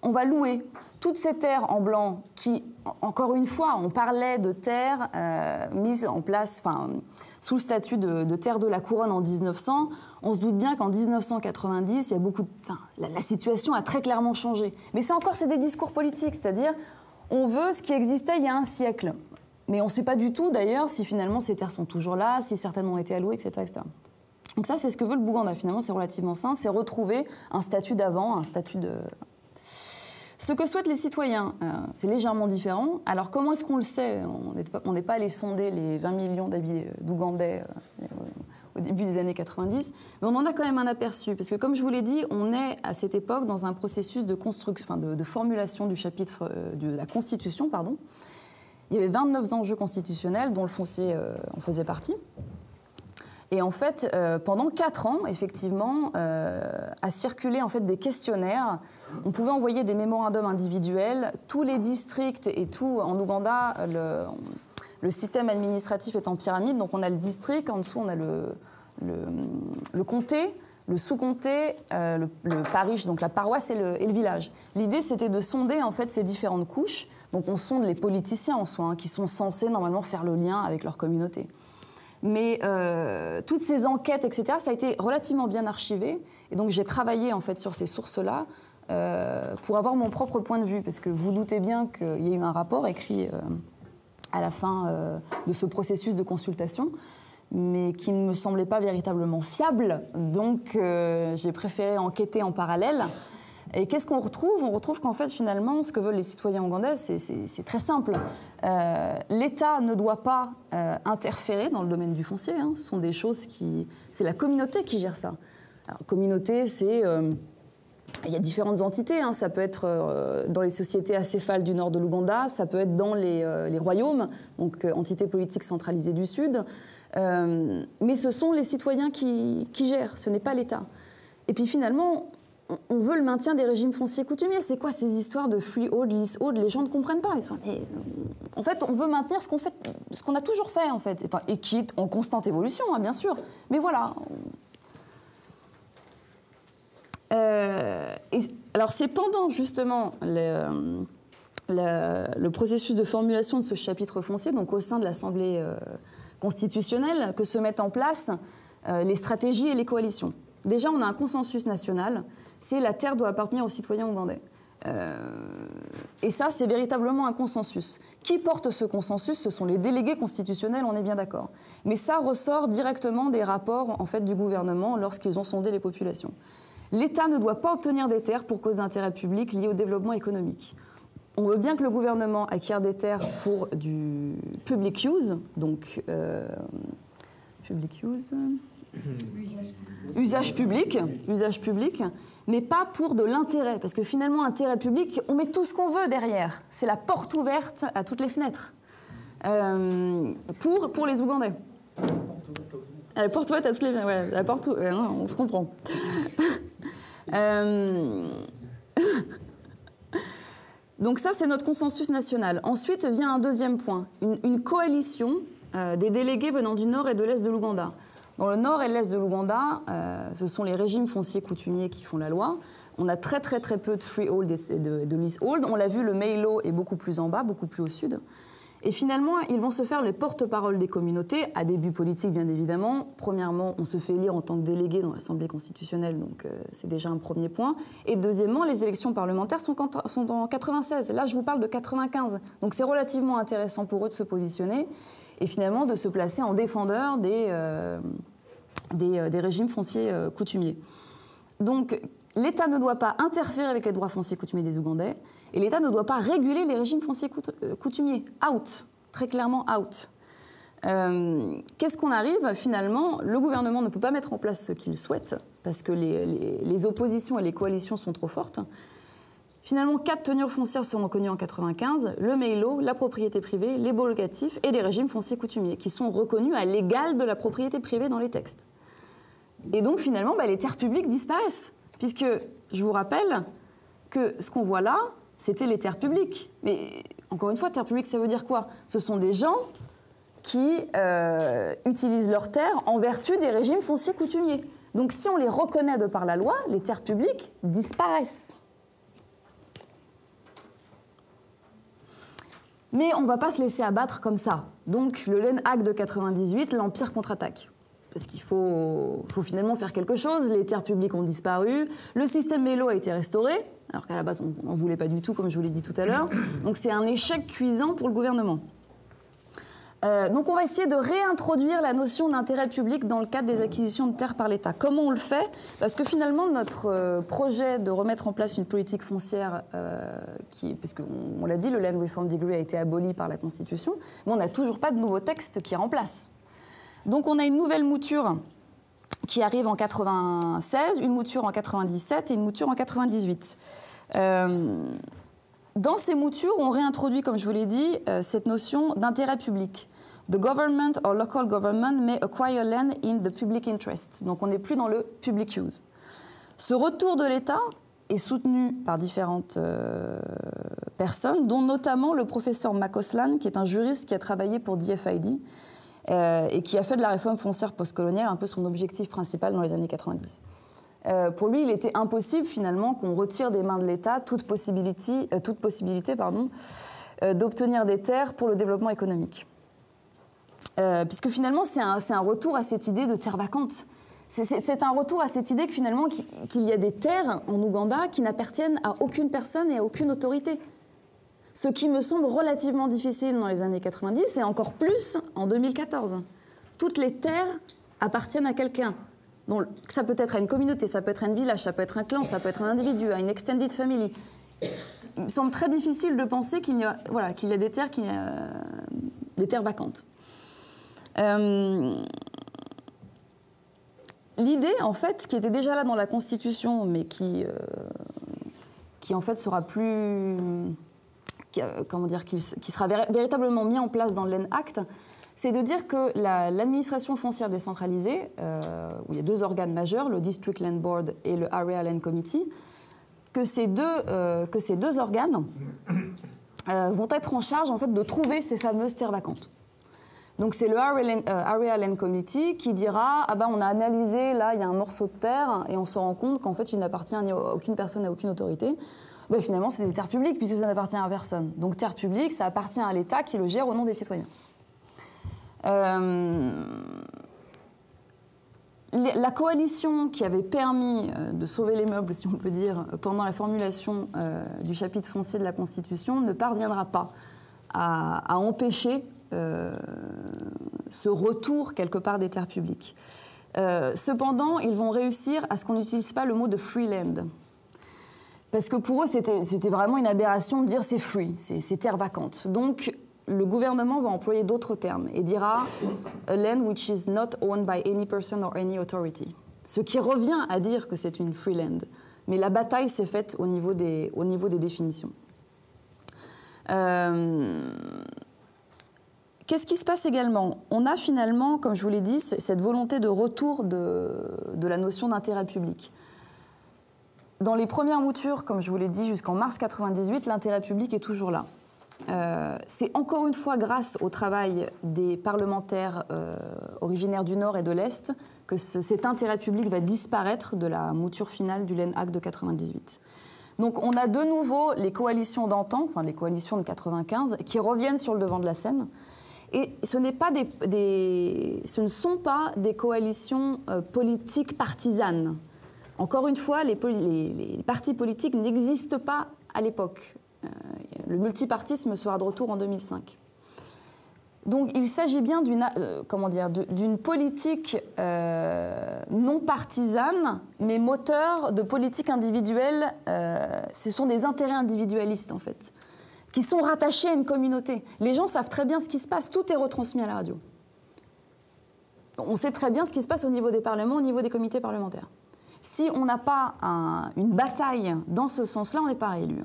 on va louer. toutes ces terres en blanc qui, encore une fois, on parlait de terres mises en place, sous le statut de terre de la couronne en 1900, on se doute bien qu'en 1990, il y a la situation a très clairement changé. Mais c'est des discours politiques, c'est-à-dire on veut ce qui existait il y a un siècle. Mais on ne sait pas du tout, d'ailleurs, si finalement ces terres sont toujours là, si certaines ont été allouées, etc. etc. Donc ça, c'est ce que veut le Bouganda. Finalement, c'est relativement simple, c'est retrouver un statut d'avant, un statut de... Ce que souhaitent les citoyens, c'est légèrement différent. Alors, comment est-ce qu'on le sait? On n'est pas allé sonder les 20 millions d'Ougandais au début des années 90, mais on en a quand même un aperçu. Parce que, comme je vous l'ai dit, on est à cette époque dans un processus de formulation du chapitre de la Constitution, pardon. Il y avait 29 enjeux constitutionnels, dont le foncier en faisait partie. Et en fait, pendant 4 ans, effectivement, a circulé en fait, des questionnaires. On pouvait envoyer des mémorandums individuels. Tous les districts et tout, en Ouganda, le système administratif est en pyramide. Donc on a le district, en dessous on a le comté, le sous-comté, le parish, donc la paroisse et le village. L'idée, c'était de sonder en fait, ces différentes couches. Donc on sonde les politiciens en soi, qui sont censés normalement faire le lien avec leur communauté. Mais toutes ces enquêtes, etc., ça a été relativement bien archivé. Et donc j'ai travaillé en fait sur ces sources-là pour avoir mon propre point de vue. Parce que vous doutez bien qu'il y a eu un rapport écrit à la fin de ce processus de consultation, mais qui ne me semblait pas véritablement fiable. Donc j'ai préféré enquêter en parallèle. Et qu'est-ce qu'on retrouve? On retrouve qu'en fait, finalement, ce que veulent les citoyens ougandais, c'est très simple. L'État ne doit pas interférer dans le domaine du foncier. Hein. Ce sont des choses qui... C'est la communauté qui gère ça. Alors, communauté, c'est... il y a différentes entités. Hein. Ça peut être dans les sociétés acéphales du nord de l'Ouganda, ça peut être dans les royaumes, donc entités politiques centralisées du sud. Mais ce sont les citoyens qui gèrent, ce n'est pas l'État. Et puis finalement... On veut le maintien des régimes fonciers coutumiers. C'est quoi ces histoires de freehold, leasehold? Les gens ne comprennent pas. Ils sont, en fait, on veut maintenir ce qu'on a toujours fait, en fait, et qui est en constante évolution, hein, bien sûr. Mais voilà. Alors, c'est pendant justement le processus de formulation de ce chapitre foncier, donc au sein de l'Assemblée constitutionnelle, que se mettent en place les stratégies et les coalitions. Déjà, on a un consensus national, c'est la terre doit appartenir aux citoyens ougandais. Et ça, c'est véritablement un consensus. Qui porte ce consensus? Ce sont les délégués constitutionnels, on est bien d'accord. Mais ça ressort directement des rapports en fait, du gouvernement lorsqu'ils ont sondé les populations. L'État ne doit pas obtenir des terres pour cause d'intérêt public liés au développement économique. On veut bien que le gouvernement acquiert des terres pour du public use, donc public use... Usage public, mais pas pour de l'intérêt, parce que finalement, intérêt public, on met tout ce qu'on veut derrière. C'est la porte ouverte à toutes les fenêtres. Pour les Ougandais. La porte ouverte à toutes les fenêtres, voilà, la porte ouverte, non, on se comprend. Donc ça, c'est notre consensus national. Ensuite vient un deuxième point, une coalition des délégués venant du nord et de l'est de l'Ouganda. Dans le nord et l'est de l'Ouganda, ce sont les régimes fonciers coutumiers qui font la loi. On a très peu de freehold et de leasehold. On l'a vu, le Meilo est beaucoup plus en bas, beaucoup plus au sud. Et finalement, ils vont se faire les porte-parole des communautés, à des buts politiques bien évidemment. Premièrement, on se fait élire en tant que délégué dans l'Assemblée constitutionnelle, donc c'est déjà un premier point. Et deuxièmement, les élections parlementaires sont en 96. Là, je vous parle de 95. Donc c'est relativement intéressant pour eux de se positionner et finalement de se placer en défendeur des régimes fonciers coutumiers. Donc l'État ne doit pas interférer avec les droits fonciers coutumiers des Ougandais et l'État ne doit pas réguler les régimes fonciers coutumiers. Out, très clairement out. Qu'est-ce qu'on arrive finalement? Le gouvernement ne peut pas mettre en place ce qu'il souhaite parce que les oppositions et les coalitions sont trop fortes. Finalement, 4 tenures foncières seront reconnues en 95, le Meilo, la propriété privée, les baux locatifs et les régimes fonciers coutumiers, qui sont reconnus à l'égal de la propriété privée dans les textes. Et donc finalement, les terres publiques disparaissent, puisque je vous rappelle que ce qu'on voit là, c'était les terres publiques. Mais encore une fois, terres publiques, ça veut dire quoi? Ce sont des gens qui utilisent leurs terres en vertu des régimes fonciers coutumiers. Donc si on les reconnaît de par la loi, les terres publiques disparaissent. Mais on ne va pas se laisser abattre comme ça. Donc le Laine Act de 98, l'Empire contre-attaque. Parce qu'il faut finalement faire quelque chose. Les terres publiques ont disparu. Le système Mélo a été restauré, alors qu'à la base, on n'en voulait pas du tout, comme je vous l'ai dit tout à l'heure. Donc c'est un échec cuisant pour le gouvernement. Donc on va essayer de réintroduire la notion d'intérêt public dans le cadre des acquisitions de terres par l'État. Comment on le fait? Parce que finalement, notre projet de remettre en place une politique foncière, parce qu'on l'a dit, le Land Reform Degree a été aboli par la Constitution, mais on n'a toujours pas de nouveau texte qui remplace. Donc on a une nouvelle mouture qui arrive en 96, une mouture en 97 et une mouture en 98. Dans ces moutures, on réintroduit, comme je vous l'ai dit, cette notion d'intérêt public. The government or local government may acquire land in the public interest. Donc on n'est plus dans le public use. Ce retour de l'État est soutenu par différentes personnes, dont notamment le professeur Makoslan, qui est un juriste qui a travaillé pour DFID et qui a fait de la réforme foncière postcoloniale un peu son objectif principal dans les années 90. Pour lui, il était impossible finalement qu'on retire des mains de l'État toute possibilité d'obtenir des terres pour le développement économique. Puisque finalement, c'est un retour à cette idée de terre vacante. C'est un retour à cette idée que finalement qu'il y a des terres en Ouganda qui n'appartiennent à aucune personne et à aucune autorité. Ce qui me semble relativement difficile dans les années 90 et encore plus en 2014. Toutes les terres appartiennent à quelqu'un. Donc, ça peut être à une communauté, ça peut être à un village, ça peut être un clan, ça peut être un individu, à une extended family. Il me semble très difficile de penser qu'il y a des terres, des terres vacantes. L'idée, en fait, qui était déjà là dans la Constitution, mais qui en fait sera plus... qui sera véritablement mis en place dans le Laine Act, c'est de dire que l'administration foncière décentralisée, où il y a deux organes majeurs, le District Land Board et le Area Land Committee, que ces deux organes vont être en charge en fait, de trouver ces fameuses terres vacantes. Donc c'est le Area Land Committee qui dira « Ah ben on a analysé, là il y a un morceau de terre et on se rend compte qu'en fait il n'appartient à aucune personne, à aucune autorité. » Ben, finalement c'est des terres publiques puisque ça n'appartient à personne. Donc terre publique, ça appartient à l'État qui le gère au nom des citoyens. La coalition qui avait permis de sauver les meubles, si on peut dire, pendant la formulation du chapitre foncier de la Constitution ne parviendra pas à empêcher ce retour quelque part des terres publiques. Cependant, ils vont réussir à ce qu'on n'utilise pas le mot de free land. Parce que pour eux, c'était vraiment une aberration de dire c'est free, c'est terre vacante. Donc, le gouvernement va employer d'autres termes et dira « a land which is not owned by any person or any authority ». Ce qui revient à dire que c'est une free land. Mais la bataille s'est faite au niveau des définitions. Qu'est-ce qui se passe également? On a finalement, comme je vous l'ai dit, cette volonté de retour de la notion d'intérêt public. Dans les premières moutures, comme je vous l'ai dit, jusqu'en mars 98, l'intérêt public est toujours là. C'est encore une fois grâce au travail des parlementaires originaires du Nord et de l'Est que cet intérêt public va disparaître de la mouture finale du Laine Act de 98. Donc on a de nouveau les coalitions d'antan, enfin les coalitions de 95, qui reviennent sur le devant de la scène. Et ce ne sont pas des coalitions politiques partisanes. Encore une fois, les partis politiques n'existent pas à l'époque. Le multipartisme sera de retour en 2005. Donc il s'agit bien d'une politique non partisane, mais moteur de politique individuelle. Ce sont des intérêts individualistes, en fait, qui sont rattachés à une communauté. Les gens savent très bien ce qui se passe, tout est retransmis à la radio. On sait très bien ce qui se passe au niveau des parlements, au niveau des comités parlementaires. Si on n'a pas une bataille dans ce sens-là, on n'est pas réélu.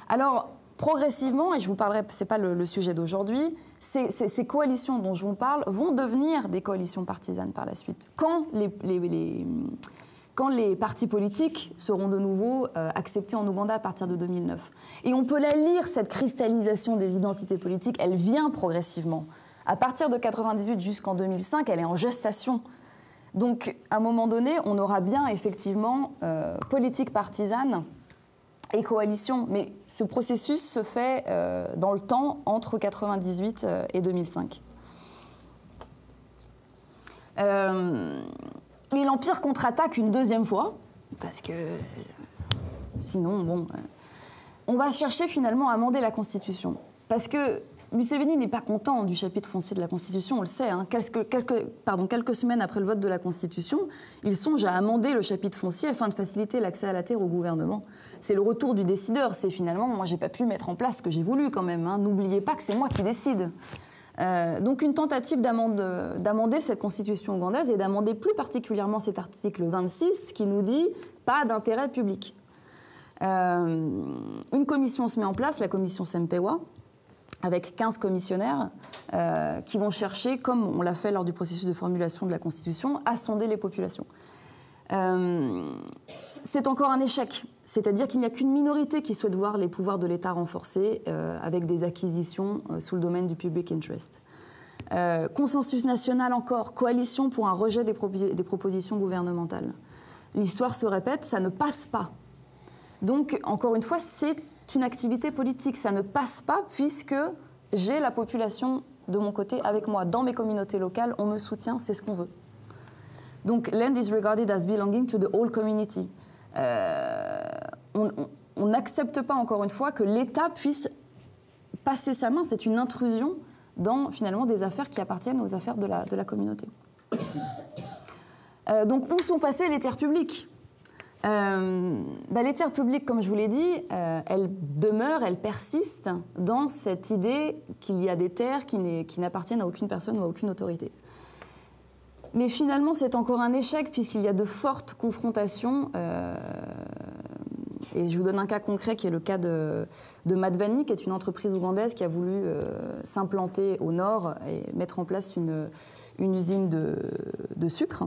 Alors, progressivement, et je vous parlerai, ce n'est pas le sujet d'aujourd'hui, ces coalitions dont je vous parle vont devenir des coalitions partisanes par la suite, quand les partis politiques seront de nouveau acceptés en Ouganda à partir de 2009. Et on peut la lire, cette cristallisation des identités politiques, elle vient progressivement. À partir de 1998 jusqu'en 2005, elle est en gestation. Donc, à un moment donné, on aura bien, effectivement, politique partisane et coalition, mais ce processus se fait dans le temps entre 1998 et 2005. Et l'Empire contre-attaque une deuxième fois, parce que sinon, bon, on va chercher finalement à amender la Constitution. Parce que Museveni n'est pas content du chapitre foncier de la Constitution, on le sait. Hein. Quelques semaines après le vote de la Constitution, il songe à amender le chapitre foncier afin de faciliter l'accès à la terre au gouvernement. C'est le retour du décideur. C'est finalement, moi, j'ai pas pu mettre en place ce que j'ai voulu quand même. Hein. N'oubliez pas que c'est moi qui décide. Donc une tentative d'amender cette Constitution ougandaise et d'amender plus particulièrement cet article 26 qui nous dit « pas d'intérêt public ». Une commission se met en place, la commission Sempewa, avec 15 commissionnaires qui vont chercher, comme on l'a fait lors du processus de formulation de la Constitution, à sonder les populations. C'est encore un échec, c'est-à-dire qu'il n'y a qu'une minorité qui souhaite voir les pouvoirs de l'État renforcés avec des acquisitions sous le domaine du public interest. Consensus national encore, coalition pour un rejet des propositions gouvernementales. L'histoire se répète, ça ne passe pas. Donc, encore une fois, c'est une activité politique. Ça ne passe pas puisque j'ai la population de mon côté avec moi. Dans mes communautés locales, on me soutient, c'est ce qu'on veut. Donc, land is regarded as belonging to the whole community. On n'accepte pas, encore une fois, que l'État puisse passer sa main. C'est une intrusion dans, finalement, des affaires qui appartiennent aux affaires de la communauté. Donc, où sont passées les terres publiques ? Les terres publiques, comme je vous l'ai dit, elles demeurent, elles persistent dans cette idée qu'il y a des terres qui n'appartiennent à aucune personne ou à aucune autorité. Mais finalement, c'est encore un échec puisqu'il y a de fortes confrontations. Et je vous donne un cas concret qui est le cas de Madvani, qui est une entreprise ougandaise qui a voulu s'implanter au nord et mettre en place une usine de sucre.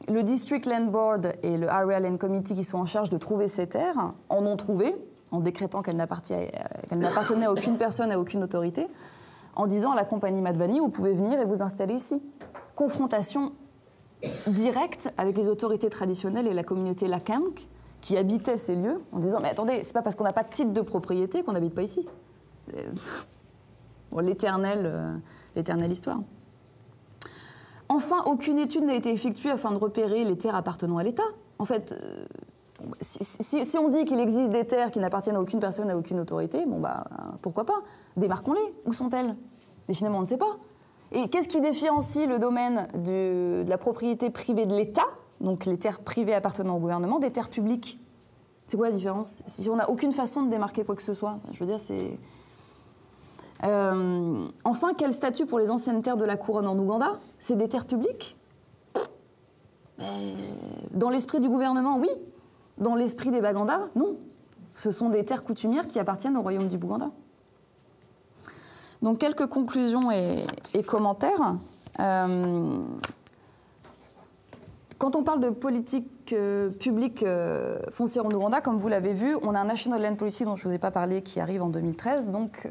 Le District Land Board et le Area Land Committee qui sont en charge de trouver ces terres en ont trouvé, en décrétant qu'elles n'appartenaient à aucune personne et à aucune autorité, en disant à la compagnie Madvani, vous pouvez venir et vous installer ici. Confrontation directe avec les autorités traditionnelles et la communauté Lakank qui habitaient ces lieux, en disant, mais attendez, c'est pas parce qu'on n'a pas de titre de propriété qu'on n'habite pas ici. Bon, l'éternelle histoire. Enfin, aucune étude n'a été effectuée afin de repérer les terres appartenant à l'État. En fait, si on dit qu'il existe des terres qui n'appartiennent à aucune personne, à aucune autorité, pourquoi pas ? Démarquons-les. Où sont-elles ? Mais finalement, on ne sait pas. Et qu'est-ce qui différencie le domaine de la propriété privée de l'État, donc les terres privées appartenant au gouvernement, des terres publiques ? C'est quoi la différence ? Si on n'a aucune façon de démarquer quoi que ce soit, je veux dire, c'est... Enfin, quel statut pour les anciennes terres de la couronne en Ouganda ? C'est des terres publiques ? Dans l'esprit du gouvernement, oui. Dans l'esprit des Baganda, non. Ce sont des terres coutumières qui appartiennent au royaume du Bouganda. Donc, quelques conclusions et commentaires. Quand on parle de politique publique foncière en Ouganda, comme vous l'avez vu, on a un National Land Policy dont je ne vous ai pas parlé qui arrive en 2013. Donc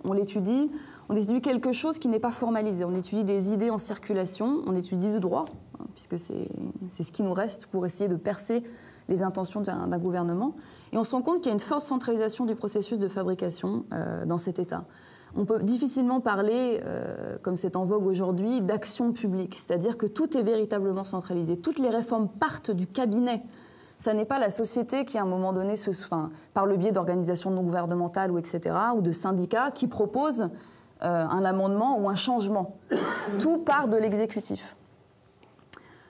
on étudie quelque chose qui n'est pas formalisé. On étudie des idées en circulation, on étudie le droit, puisque c'est ce qui nous reste pour essayer de percer les intentions d'un gouvernement. Et on se rend compte qu'il y a une forte centralisation du processus de fabrication dans cet État. On peut difficilement parler, comme c'est en vogue aujourd'hui, d'action publique, c'est-à-dire que tout est véritablement centralisé. Toutes les réformes partent du cabinet. Ça n'est pas la société qui, à un moment donné, par le biais d'organisations non gouvernementales ou etc., ou de syndicats, qui proposent un amendement ou un changement. Tout part de l'exécutif.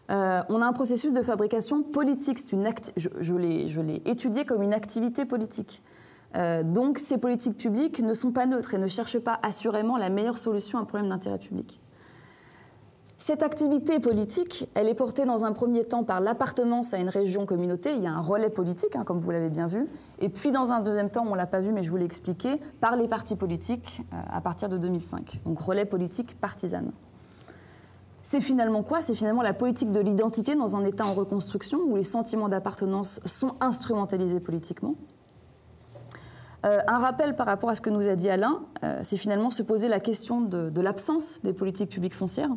On a un processus de fabrication politique. Je l'ai étudié comme une activité politique. Donc ces politiques publiques ne sont pas neutres et ne cherchent pas assurément la meilleure solution à un problème d'intérêt public. Cette activité politique, elle est portée dans un premier temps par l'appartenance à une région-communauté. Il y a un relais politique, comme vous l'avez bien vu. Et puis dans un deuxième temps, on ne l'a pas vu mais je vous l'ai expliqué, par les partis politiques à partir de 2005. Donc relais politique partisane. C'est finalement quoi ? C'est finalement la politique de l'identité dans un État en reconstruction où les sentiments d'appartenance sont instrumentalisés politiquement. Un rappel par rapport à ce que nous a dit Alain, c'est finalement se poser la question de l'absence des politiques publiques foncières.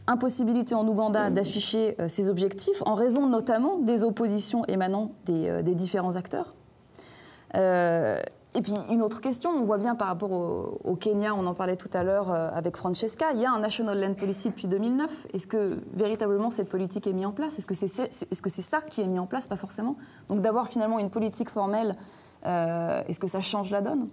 Impossibilité en Ouganda d'afficher ses objectifs, en raison notamment des oppositions émanant des différents acteurs. Et puis une autre question, on voit bien par rapport au Kenya, on en parlait tout à l'heure avec Francesca, il y a un National Land Policy depuis 2009. Est-ce que véritablement cette politique est mise en place? Est-ce que c'est ça qui est mis en place? Pas forcément. Donc d'avoir finalement une politique formelle, est-ce que ça change la donne?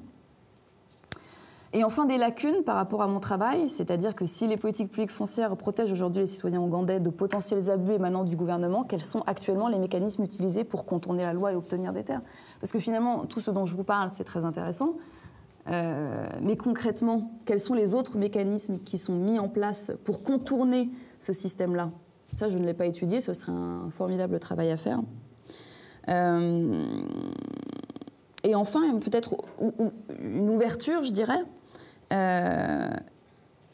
Et enfin, des lacunes par rapport à mon travail, c'est-à-dire que si les politiques publiques foncières protègent aujourd'hui les citoyens ougandais de potentiels abus émanant du gouvernement, quels sont actuellement les mécanismes utilisés pour contourner la loi et obtenir des terres? Parce que finalement, tout ce dont je vous parle, c'est très intéressant, mais concrètement, quels sont les autres mécanismes qui sont mis en place pour contourner ce système-là? Ça, je ne l'ai pas étudié, ce serait un formidable travail à faire. Et enfin, peut-être une ouverture, je dirais.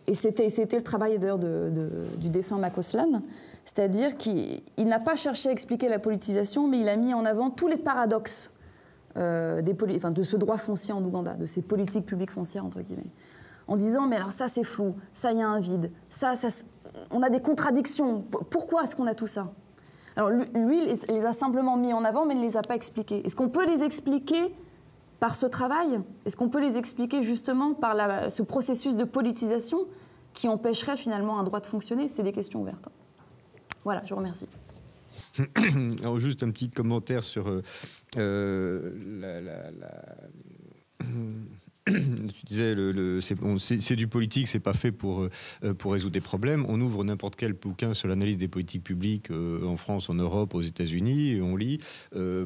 Et c'était le travail d'ailleurs du défunt Makoslan, c'est-à-dire qu'il n'a pas cherché à expliquer la politisation, mais il a mis en avant tous les paradoxes de ce droit foncier en Ouganda, de ces politiques publiques foncières, entre guillemets, en disant, mais alors ça c'est flou, ça il y a un vide, ça, on a des contradictions, pourquoi est-ce qu'on a tout ça? Alors lui, il les a simplement mis en avant, mais il ne les a pas expliqués. Est-ce qu'on peut les expliquer par ce travail? Est-ce qu'on peut les expliquer justement par ce processus de politisation qui empêcherait finalement un droit de fonctionner? C'est des questions ouvertes. Voilà, je vous remercie. Alors juste un petit commentaire sur tu disais, c'est du politique, c'est pas fait pour résoudre des problèmes. On ouvre n'importe quel bouquin sur l'analyse des politiques publiques en France, en Europe, aux États-Unis, et on lit.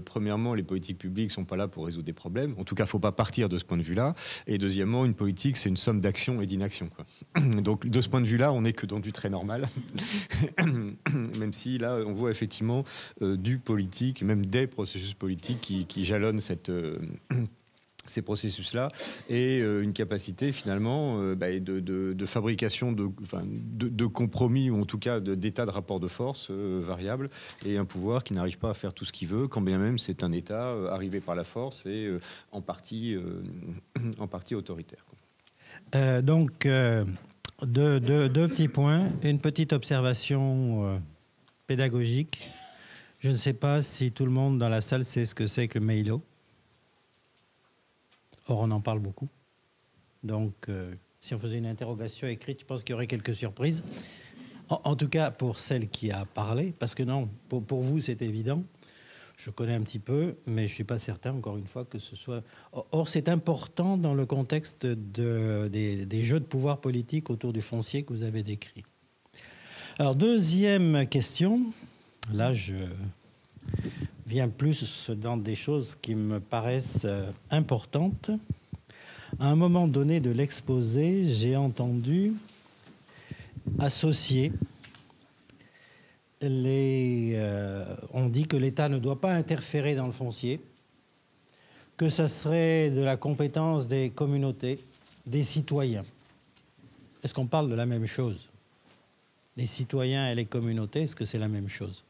Premièrement, les politiques publiques sont pas là pour résoudre des problèmes. En tout cas, faut pas partir de ce point de vue-là. Et deuxièmement, une politique, c'est une somme d'actions et d'inaction. Donc, de ce point de vue-là, on n'est que dans du très normal. Même si là, on voit effectivement du politique, même des processus politiques qui jalonnent ces processus-là, et une capacité finalement de fabrication de compromis, ou en tout cas d'état de rapport de force variable, et un pouvoir qui n'arrive pas à faire tout ce qu'il veut, quand bien même c'est un État arrivé par la force et en partie autoritaire. Donc, deux petits points. Une petite observation pédagogique. Je ne sais pas si tout le monde dans la salle sait ce que c'est que le Meilo. Or, on en parle beaucoup. Donc, si on faisait une interrogation écrite, je pense qu'il y aurait quelques surprises. En tout cas, pour celle qui a parlé, parce que non, pour vous, c'est évident. Je connais un petit peu, mais je ne suis pas certain, encore une fois, que ce soit... Or, c'est important dans le contexte des jeux de pouvoir politique autour du foncier que vous avez décrit. Alors, deuxième question. Là, je viens plus dans des choses qui me paraissent importantes. À un moment donné de l'exposé, j'ai entendu associer on dit que l'État ne doit pas interférer dans le foncier, que ça serait de la compétence des communautés, des citoyens. Est-ce qu'on parle de la même chose? Les citoyens et les communautés, est-ce que c'est la même chose?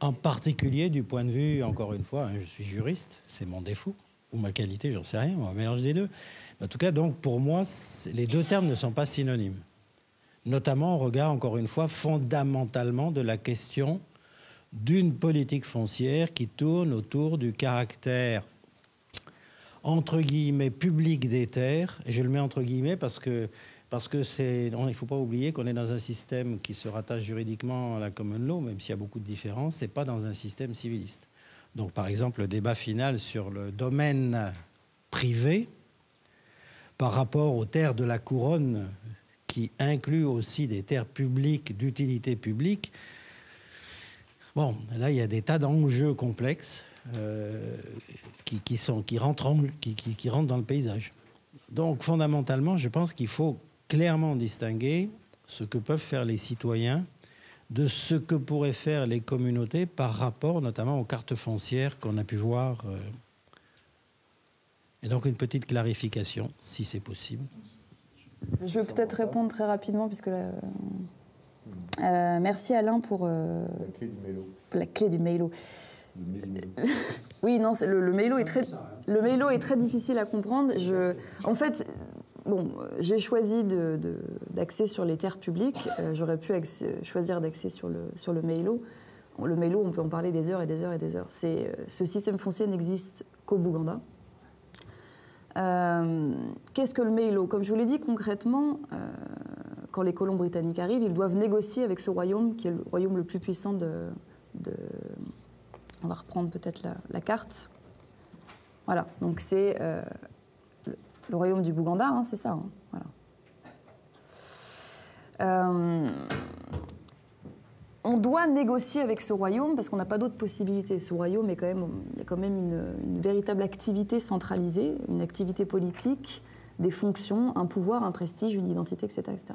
En particulier du point de vue, encore une fois, je suis juriste, c'est mon défaut, ou ma qualité, j'en sais rien, on va mélanger les deux. En tout cas, donc, pour moi, les deux termes ne sont pas synonymes. Notamment au regard, encore une fois, fondamentalement de la question d'une politique foncière qui tourne autour du caractère, entre guillemets, public des terres. Et je le mets entre guillemets parce que il ne faut pas oublier qu'on est dans un système qui se rattache juridiquement à la common law, même s'il y a beaucoup de différences, c'est pas dans un système civiliste. Donc, par exemple, le débat final sur le domaine privé par rapport aux terres de la couronne, qui inclut aussi des terres publiques d'utilité publique. Bon, là, il y a des tas d'enjeux complexes qui rentrent dans le paysage. Donc, fondamentalement, je pense qu'il faut clairement distinguer ce que peuvent faire les citoyens de ce que pourraient faire les communautés par rapport notamment aux cartes foncières qu'on a pu voir. Et donc une petite clarification, si c'est possible. Je vais peut-être répondre très rapidement, puisque merci Alain pour la clé du Meilo. Oui, non, le Meilo est très difficile à comprendre. En fait, bon, j'ai choisi d'axer sur les terres publiques. J'aurais pu choisir d'axer sur le Meilo. Le Meilo, on peut en parler des heures et des heures et des heures. Ce système foncier n'existe qu'au Bouganda. Qu'est-ce que le Meilo? Comme je vous l'ai dit, concrètement, quand les colons britanniques arrivent, ils doivent négocier avec ce royaume, qui est le royaume le plus puissant on va reprendre peut-être la carte. Voilà, donc c'est le royaume du Bouganda, hein, c'est ça. Hein, voilà. On doit négocier avec ce royaume parce qu'on n'a pas d'autre possibilité. Ce royaume, il y a quand même une véritable activité centralisée, une activité politique, des fonctions, un pouvoir, un prestige, une identité, etc. etc.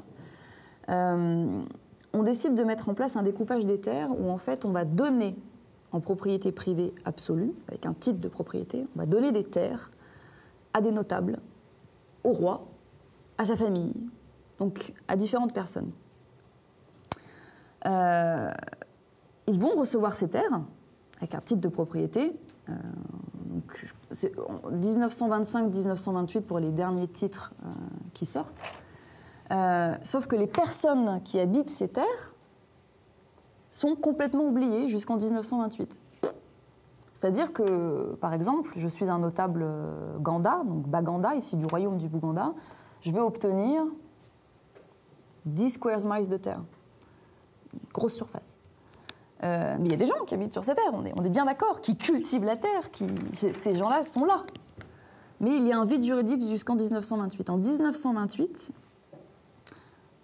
On décide de mettre en place un découpage des terres où en fait on va donner en propriété privée absolue, avec un titre de propriété, on va donner des terres à des notables, au roi, à sa famille, donc à différentes personnes. Ils vont recevoir ces terres avec un titre de propriété. Donc, c'est 1925-1928 pour les derniers titres qui sortent. Sauf que les personnes qui habitent ces terres sont complètement oubliées jusqu'en 1928. C'est-à-dire que, par exemple, je suis un notable Ganda, donc Baganda, ici du royaume du Bouganda, je vais obtenir 10 square miles de terre. Grosse surface. Mais il y a des gens qui habitent sur ces terres, on est bien d'accord, qui cultivent la terre, ces gens-là sont là. Mais il y a un vide juridique jusqu'en 1928. En 1928,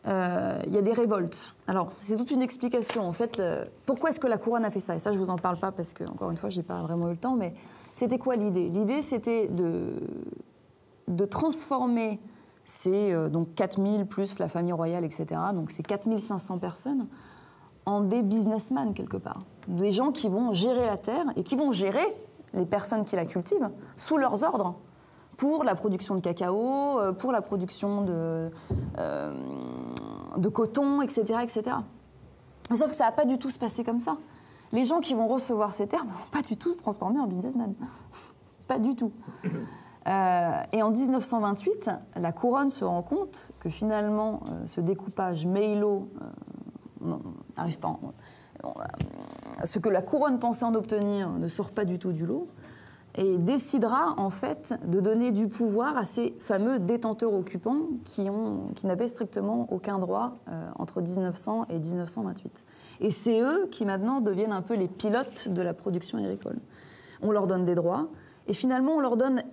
il y a des révoltes. Alors, c'est toute une explication. En fait, pourquoi est-ce que la couronne a fait ça? Et ça, je ne vous en parle pas parce que, encore une fois, je n'ai pas vraiment eu le temps, mais c'était quoi l'idée? L'idée, c'était de transformer ces donc 4000 plus la famille royale, etc., donc ces 4500 personnes, en des businessmen, quelque part. Des gens qui vont gérer la terre et qui vont gérer les personnes qui la cultivent sous leurs ordres pour la production de cacao, pour la production de coton, etc., etc. Mais sauf que ça ne va pas du tout se passer comme ça. Les gens qui vont recevoir ces terres ne vont pas du tout se transformer en businessmen. Pas du tout. Et en 1928, la couronne se rend compte que finalement, ce découpage Meilo n'arrive pas. Ce que la couronne pensait en obtenir ne sort pas du tout du lot et décidera en fait de donner du pouvoir à ces fameux détenteurs occupants qui n'avaient strictement aucun droit entre 1900 et 1928. Et c'est eux qui maintenant deviennent un peu les pilotes de la production agricole. On leur donne des droits et finalement on leur donne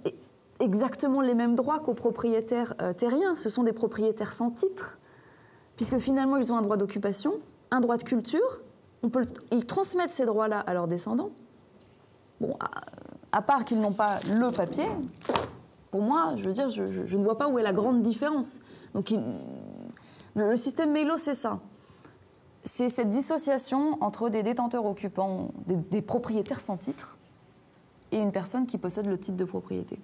exactement les mêmes droits qu'aux propriétaires terriens. Ce sont des propriétaires sans titre, puisque finalement ils ont un droit d'occupation, un droit de culture. Ils transmettent ces droits-là à leurs descendants. Bon, à part qu'ils n'ont pas le papier, pour moi, je veux dire, je ne vois pas où est la grande différence. Donc, le système Meilo, c'est ça. C'est cette dissociation entre des détenteurs occupants, des propriétaires sans titre, et une personne qui possède le titre de propriété.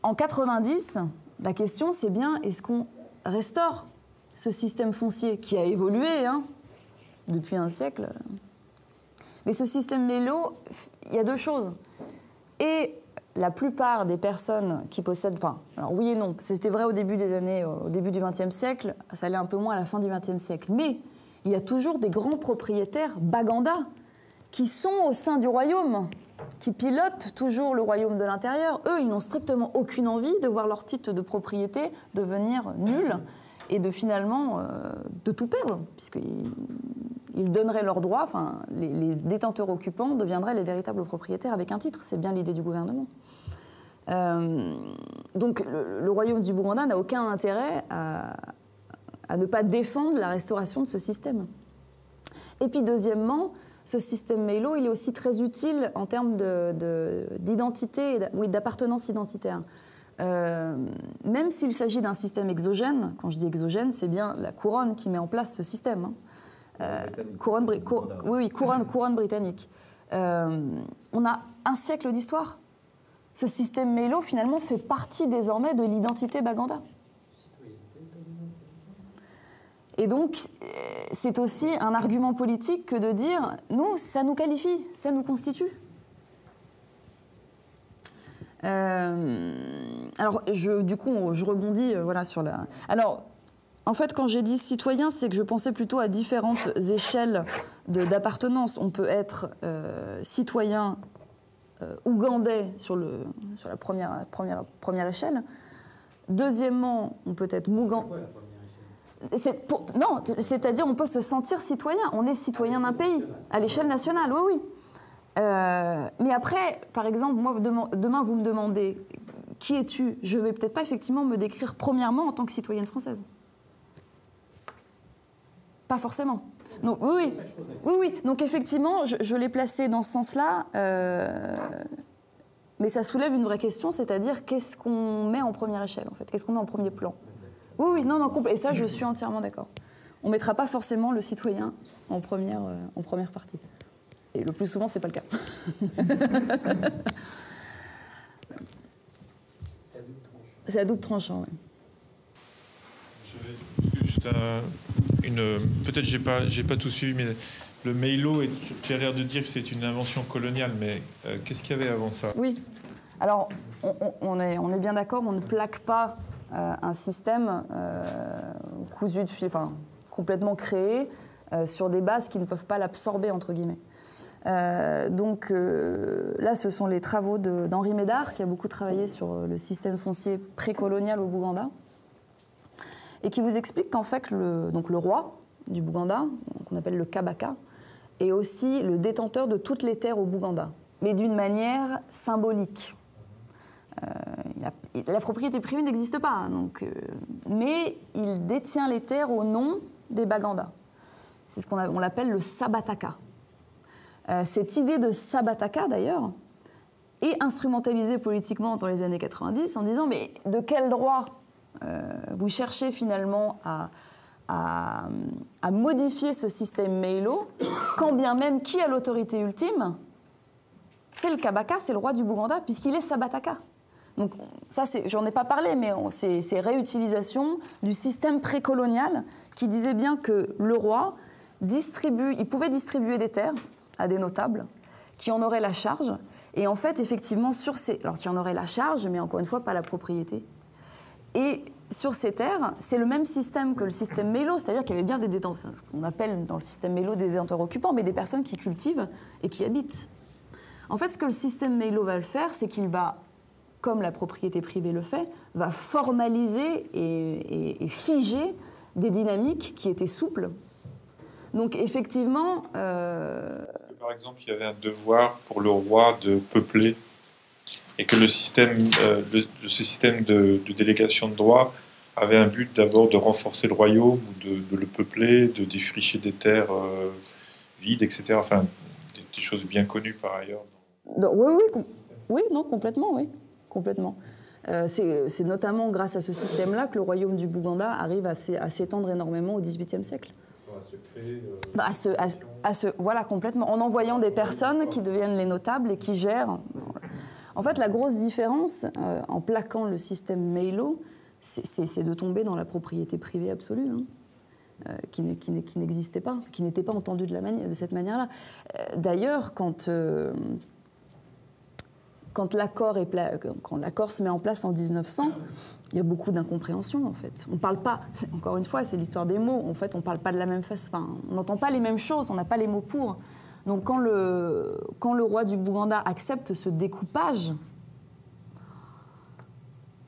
En 90, la question, c'est bien, est-ce qu'on restaure ce système foncier qui a évolué depuis un siècle? Mais ce système Meilo, il y a deux choses. Et la plupart des personnes qui possèdent... Enfin, alors oui et non, c'était vrai au début du XXe siècle, ça allait un peu moins à la fin du XXe siècle. Mais il y a toujours des grands propriétaires Baganda qui sont au sein du royaume, qui pilotent toujours le royaume de l'intérieur. Eux, ils n'ont strictement aucune envie de voir leur titre de propriété devenir nul et de finalement de tout perdre, puisqu'ils donneraient leurs droits, enfin, les détenteurs occupants deviendraient les véritables propriétaires avec un titre. C'est bien l'idée du gouvernement. Donc le royaume du Bouganda n'a aucun intérêt à ne pas défendre la restauration de ce système. Et puis deuxièmement, ce système Meilo, il est aussi très utile en termes d'identité, d'appartenance identitaire. Même s'il s'agit d'un système exogène, quand je dis exogène, c'est bien la couronne qui met en place ce système. Couronne britannique. On a un siècle d'histoire. Ce système Meilo, finalement, fait partie désormais de l'identité Baganda. Et donc, c'est aussi un argument politique que de dire, nous, ça nous qualifie, ça nous constitue. Alors, du coup, je rebondis voilà, sur la... Alors, en fait, quand j'ai dit citoyen, c'est que je pensais plutôt à différentes échelles d'appartenance. On peut être citoyen ougandais sur la première échelle. Deuxièmement, on peut être mougandais. Non, c'est-à-dire on peut se sentir citoyen. On est citoyen d'un pays, à l'échelle nationale, oui, oui. Mais après, par exemple, moi, demain, vous me demandez qui es-tu? Je ne vais peut-être pas effectivement me décrire premièrement en tant que citoyenne française. Pas forcément. Donc, oui. Donc, effectivement, je l'ai placé dans ce sens-là. Mais ça soulève une vraie question, c'est-à-dire qu'est-ce qu'on met en première échelle, en fait? Qu'est-ce qu'on met en premier plan? Oui, non, et ça, je suis entièrement d'accord. On ne mettra pas forcément le citoyen en première partie. Et le plus souvent, ce n'est pas le cas. C'est à double tranchant, oui. Juste peut-être j'ai pas tout suivi, mais le Meilo, tu as l'air de dire que c'est une invention coloniale, mais qu'est-ce qu'il y avait avant ça? Oui. Alors, on est bien d'accord, on ne plaque pas un système cousu de fil, enfin, complètement créé sur des bases qui ne peuvent pas l'absorber, entre guillemets. Donc là, ce sont les travaux d'Henri Médard, qui a beaucoup travaillé sur le système foncier précolonial au Bouganda, et qui vous explique qu'en fait, le roi du Bouganda, qu'on appelle le Kabaka, est aussi le détenteur de toutes les terres au Bouganda, mais d'une manière symbolique. La propriété privée n'existe pas, hein, mais il détient les terres au nom des Baganda. C'est ce on l'appelle le Sabataka. Cette idée de Sabataka, d'ailleurs, est instrumentalisée politiquement dans les années 90 en disant « mais de quel droit vous cherchez finalement à modifier ce système Meilo, quand bien même qui a l'autorité ultime? C'est le Kabaka, c'est le roi du Bouganda, puisqu'il est Sabataka. » Donc ça, j'en ai pas parlé, mais c'est réutilisation du système précolonial qui disait bien que le roi il pouvait distribuer des terres à des notables qui en auraient la charge. Et en fait, effectivement, alors qui en auraient la charge, mais encore une fois, pas la propriété. Et sur ces terres, c'est le même système que le système Meilo, c'est-à-dire qu'il y avait bien des détenteurs, ce qu'on appelle dans le système Meilo des détenteurs occupants, mais des personnes qui cultivent et qui habitent. En fait, ce que le système Meilo va le faire, c'est qu'il va, comme la propriété privée le fait, va formaliser et figer des dynamiques qui étaient souples. Donc effectivement... Par exemple, il y avait un devoir pour le roi de peupler, et que ce système de délégation de droit avait un but d'abord de renforcer le royaume, de le peupler, de défricher des terres vides, etc. Enfin, des choses bien connues par ailleurs. Oui, non, complètement, oui. Complètement. C'est notamment grâce à ce système-là que le royaume du Bouganda arrive à s'étendre énormément au XVIIIe siècle. Voilà, complètement. En envoyant des personnes qui deviennent les notables et qui gèrent. En fait, la grosse différence, en plaquant le système Meilo, c'est de tomber dans la propriété privée absolue, hein, qui n'existait pas, qui n'était pas entendue de cette manière-là. D'ailleurs, quand l'accord se met en place en 1900, il y a beaucoup d'incompréhension, en fait. On parle pas, encore une fois, c'est l'histoire des mots, en fait, on parle pas de la même façon, enfin, on n'entend pas les mêmes choses, on n'a pas les mots pour. Donc quand le roi du Bouganda accepte ce découpage,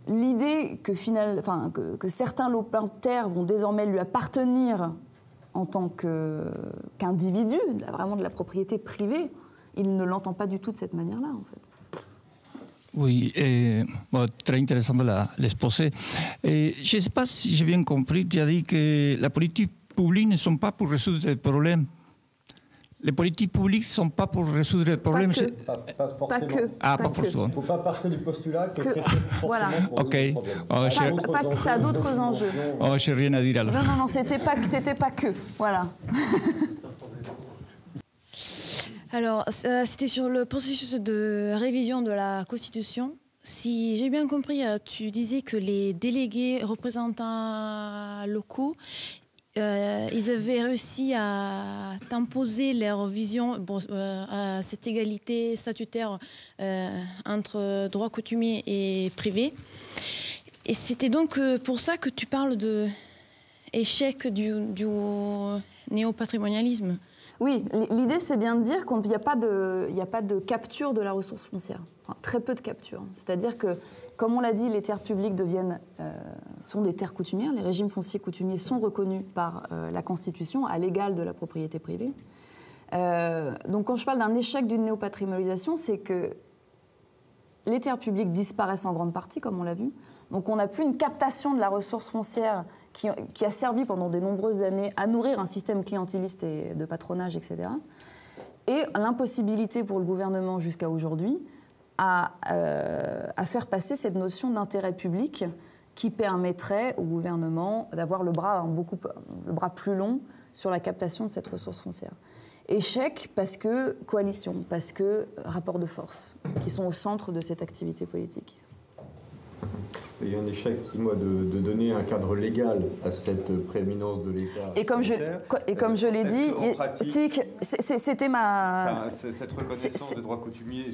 l'idée que certains lopins de terre vont désormais lui appartenir en tant qu'individu, vraiment de la propriété privée, il ne l'entend pas du tout de cette manière-là, en fait. Oui, très intéressant l'exposé. Je ne sais pas si j'ai bien compris, tu as dit que la politique publique ne sont pas pour résoudre les problèmes. Les politiques publiques ne sont pas pour résoudre les problèmes. Pas forcément. Pas forcément. Il ne faut pas partir du postulat que c'est forcément voilà. pour résoudre les problèmes. Pas que ça a d'autres enjeux. Oh, j'ai rien à dire alors. Non, c'était pas que. Voilà. Alors, c'était sur le processus de révision de la Constitution. Si j'ai bien compris, tu disais que les délégués représentants locaux ils avaient réussi à imposer leur vision à cette égalité statutaire entre droit coutumier et privé. Et c'était donc pour ça que tu parles de échec du néopatrimonialisme. Oui, l'idée c'est bien de dire qu'il n'y a pas de capture de la ressource foncière, enfin, très peu de capture. C'est-à-dire que, comme on l'a dit, les terres publiques sont des terres coutumières, les régimes fonciers coutumiers sont reconnus par la Constitution à l'égal de la propriété privée. Donc quand je parle d'un échec d'une néopatrimonialisation, c'est que les terres publiques disparaissent en grande partie, comme on l'a vu. Donc on n'a plus une captation de la ressource foncière qui a servi pendant de nombreuses années à nourrir un système clientéliste et de patronage, etc. Et l'impossibilité pour le gouvernement jusqu'à aujourd'hui à faire passer cette notion d'intérêt public qui permettrait au gouvernement d'avoir le bras plus long sur la captation de cette ressource foncière. Échec parce que coalition, parce que rapport de force, qui sont au centre de cette activité politique. Il y a un échec, moi, de donner un cadre légal à cette prééminence de l'État. Et comme je l'ai dit, c'était ma... Cette reconnaissance des droits coutumiers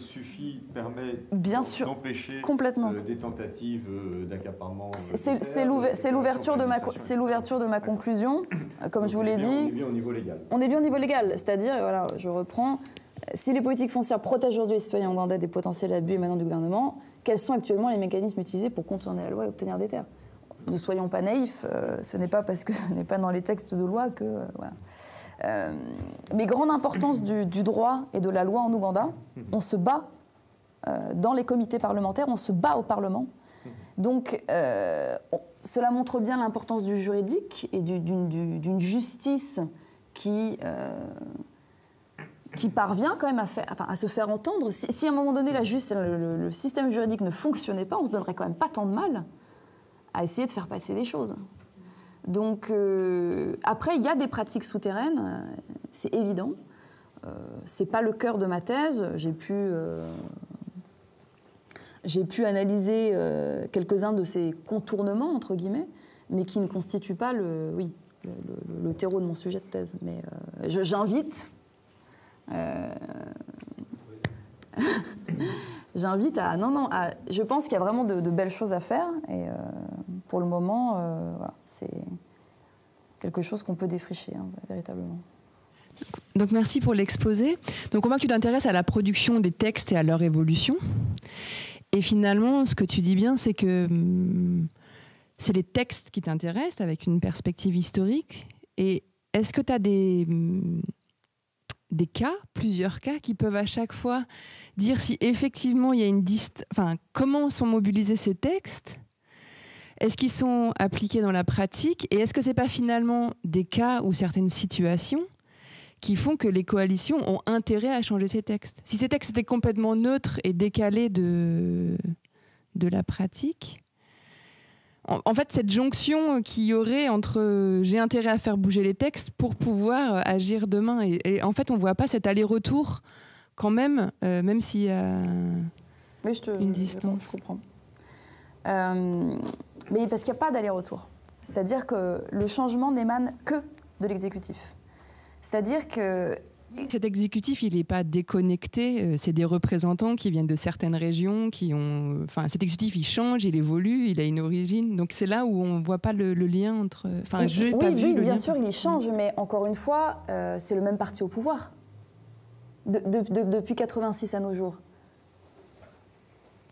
permet d'empêcher des tentatives d'accaparement. C'est l'ouverture de ma conclusion. Comme je vous l'ai dit, on est bien au niveau légal. On est bien au niveau légal, c'est-à-dire, voilà, je reprends, si les politiques foncières protègent aujourd'hui les citoyens ougandais des potentiels abus émanant du gouvernement, quels sont actuellement les mécanismes utilisés pour contourner la loi et obtenir des terres? Ne soyons pas naïfs, ce n'est pas parce que ce n'est pas dans les textes de loi que... voilà. Mais grande importance du droit et de la loi en Ouganda, on se bat dans les comités parlementaires, on se bat au Parlement. Donc cela montre bien l'importance du juridique et d'une justice qui parvient quand même à se faire entendre. Si à un moment donné le système juridique ne fonctionnait pas, on se donnerait quand même pas tant de mal à essayer de faire passer des choses. Donc après, il y a des pratiques souterraines, c'est évident. C'est pas le cœur de ma thèse. J'ai pu analyser quelques-uns de ces contournements, entre guillemets, mais qui ne constituent pas le terreau de mon sujet de thèse. Mais j'invite... J'invite à... je pense qu'il y a vraiment de belles choses à faire. Et pour le moment, voilà, c'est quelque chose qu'on peut défricher, véritablement. Donc merci pour l'exposé. Donc on voit que tu t'intéresses à la production des textes et à leur évolution. Et finalement, ce que tu dis bien, c'est que c'est les textes qui t'intéressent avec une perspective historique. Et est-ce que tu as des cas, plusieurs cas, qui peuvent à chaque fois dire si effectivement il y a une comment sont mobilisés ces textes? Est-ce qu'ils sont appliqués dans la pratique? Et est-ce que c'est pas finalement des cas ou certaines situations qui font que les coalitions ont intérêt à changer ces textes? Si ces textes étaient complètement neutres et décalés de la pratique, en fait, cette jonction qu'il y aurait entre j'ai intérêt à faire bouger les textes pour pouvoir agir demain. Et en fait, on ne voit pas cet aller-retour quand même, même s'il y a une distance. Je comprends. Mais parce qu'il n'y a pas d'aller-retour. C'est-à-dire que le changement n'émane que de l'exécutif. C'est-à-dire que... Cet exécutif, il n'est pas déconnecté. C'est des représentants qui viennent de certaines régions, cet exécutif, il change, il évolue, il a une origine. Donc c'est là où on ne voit pas le lien entre... Oui, bien sûr, il change, mais encore une fois, c'est le même parti au pouvoir. Depuis 86 à nos jours.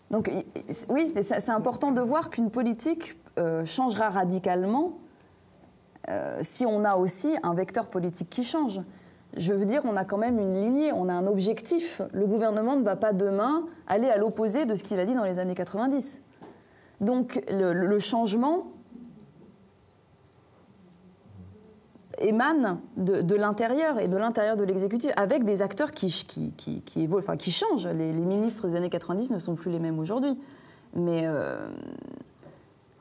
Donc oui, c'est important de voir qu'une politique changera radicalement si on a aussi un vecteur politique qui change. Je veux dire, on a quand même une lignée, on a un objectif. Le gouvernement ne va pas demain aller à l'opposé de ce qu'il a dit dans les années 90. Donc le changement émane de l'intérieur et de l'intérieur de l'exécutif, avec des acteurs qui changent. Les ministres des années 90 ne sont plus les mêmes aujourd'hui. Mais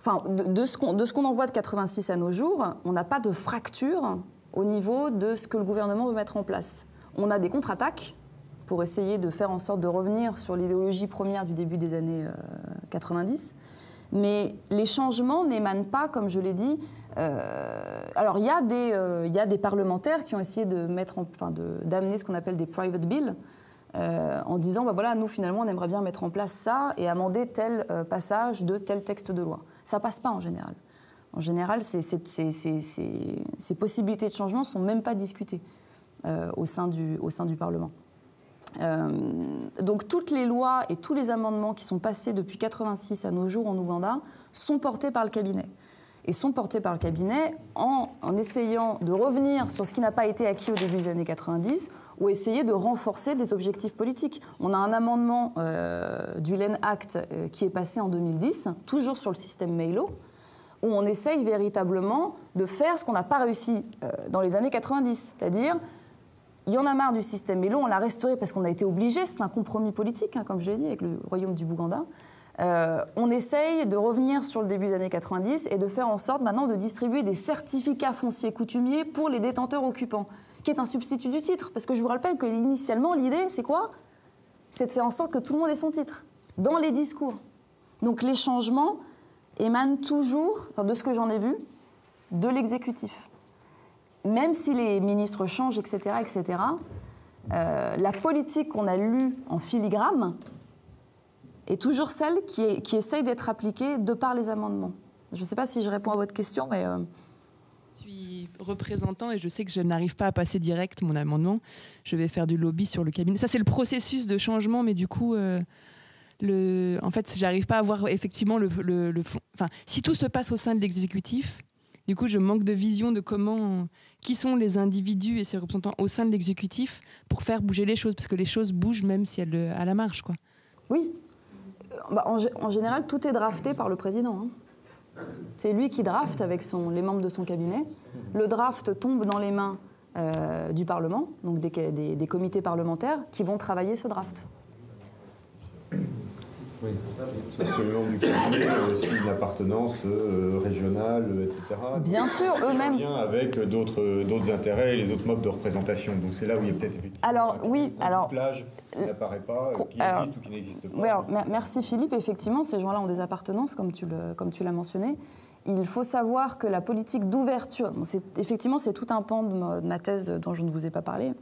de ce qu'on en voit de 86 à nos jours, on n'a pas de fracture au niveau de ce que le gouvernement veut mettre en place. On a des contre-attaques pour essayer de faire en sorte de revenir sur l'idéologie première du début des années 90, Mais les changements n'émanent pas, comme je l'ai dit. Alors, il y a des parlementaires qui ont essayé d'amener ce qu'on appelle des private bills, en disant, bah voilà, nous, finalement, on aimerait bien mettre en place ça et amender tel passage de tel texte de loi. Ça ne passe pas en général. En général, ces possibilités de changement ne sont même pas discutées au sein du Parlement. Donc toutes les lois et tous les amendements qui sont passés depuis 1986 à nos jours en Ouganda sont portés par le cabinet. Et sont portés par le cabinet en essayant de revenir sur ce qui n'a pas été acquis au début des années 90 ou essayer de renforcer des objectifs politiques. On a un amendement du LEN Act qui est passé en 2010, toujours sur le système Mailo, où on essaye véritablement de faire ce qu'on n'a pas réussi dans les années 90, c'est-à-dire il y en a marre du système Mailo, on l'a restauré parce qu'on a été obligé, c'est un compromis politique, hein, comme je l'ai dit, avec le royaume du Bouganda. On essaye de revenir sur le début des années 90 et de faire en sorte maintenant de distribuer des certificats fonciers coutumiers pour les détenteurs occupants, qui est un substitut du titre. Parce que je vous rappelle que initialement, l'idée, c'est quoi? C'est de faire en sorte que tout le monde ait son titre, dans les discours. Donc les changements émanent toujours, enfin, de ce que j'en ai vu, de l'exécutif. Même si les ministres changent, etc., la politique qu'on a lue en filigrane est toujours celle qui essaye d'être appliquée de par les amendements. Je ne sais pas si je réponds à votre question, mais... Je suis représentant et je sais que je n'arrive pas à passer direct mon amendement. Je vais faire du lobby sur le cabinet. Ça, c'est le processus de changement, mais du coup... en fait, j'arrive pas à voir effectivement le fond. Enfin, si tout se passe au sein de l'exécutif, du coup, je manque de vision de qui sont les individus et ses représentants au sein de l'exécutif pour faire bouger les choses, parce que les choses bougent même si elles à la marge, quoi. Oui. En général, tout est drafté par le président. Hein. C'est lui qui drafte avec les membres de son cabinet. Le draft tombe dans les mains du Parlement, donc des comités parlementaires qui vont travailler ce draft. Oui, sauf que les membres du cabinet ont aussi une appartenance régionale, etc. Bien sûr, eux-mêmes. Bien avec d'autres intérêts et les autres modes de représentation. Donc c'est là où il y a peut-être effectivement un couplage qui n'apparaît pas, qui existe ou qui n'existe pas. Oui, alors, merci Philippe. Effectivement, ces gens-là ont des appartenances, comme tu l'as mentionné. Il faut savoir que la politique d'ouverture, effectivement, c'est tout un pan de ma thèse dont je ne vous ai pas parlé.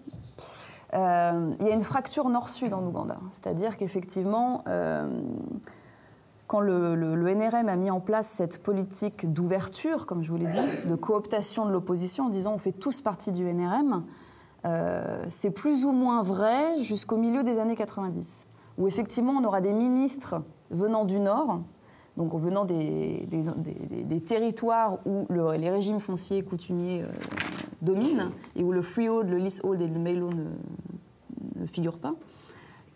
Il y a une fracture nord-sud en Ouganda. C'est-à-dire qu'effectivement, quand le NRM a mis en place cette politique d'ouverture, comme je vous l'ai dit, de cooptation de l'opposition, en disant on fait tous partie du NRM, c'est plus ou moins vrai jusqu'au milieu des années 90, où effectivement on aura des ministres venant du Nord, donc venant des territoires où les régimes fonciers coutumiers dominent et où le freehold, le leasehold et le Mailo ne figurent pas,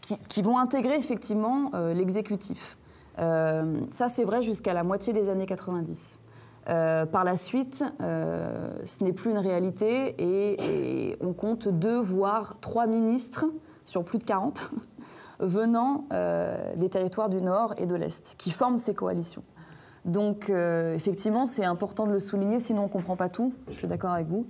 qui vont intégrer effectivement l'exécutif. Ça, c'est vrai jusqu'à la moitié des années 90. Par la suite, ce n'est plus une réalité et on compte 2 voire 3 ministres sur plus de 40 venant des territoires du Nord et de l'Est, qui forment ces coalitions. Donc, effectivement, c'est important de le souligner, sinon on ne comprend pas tout, je suis d'accord avec vous.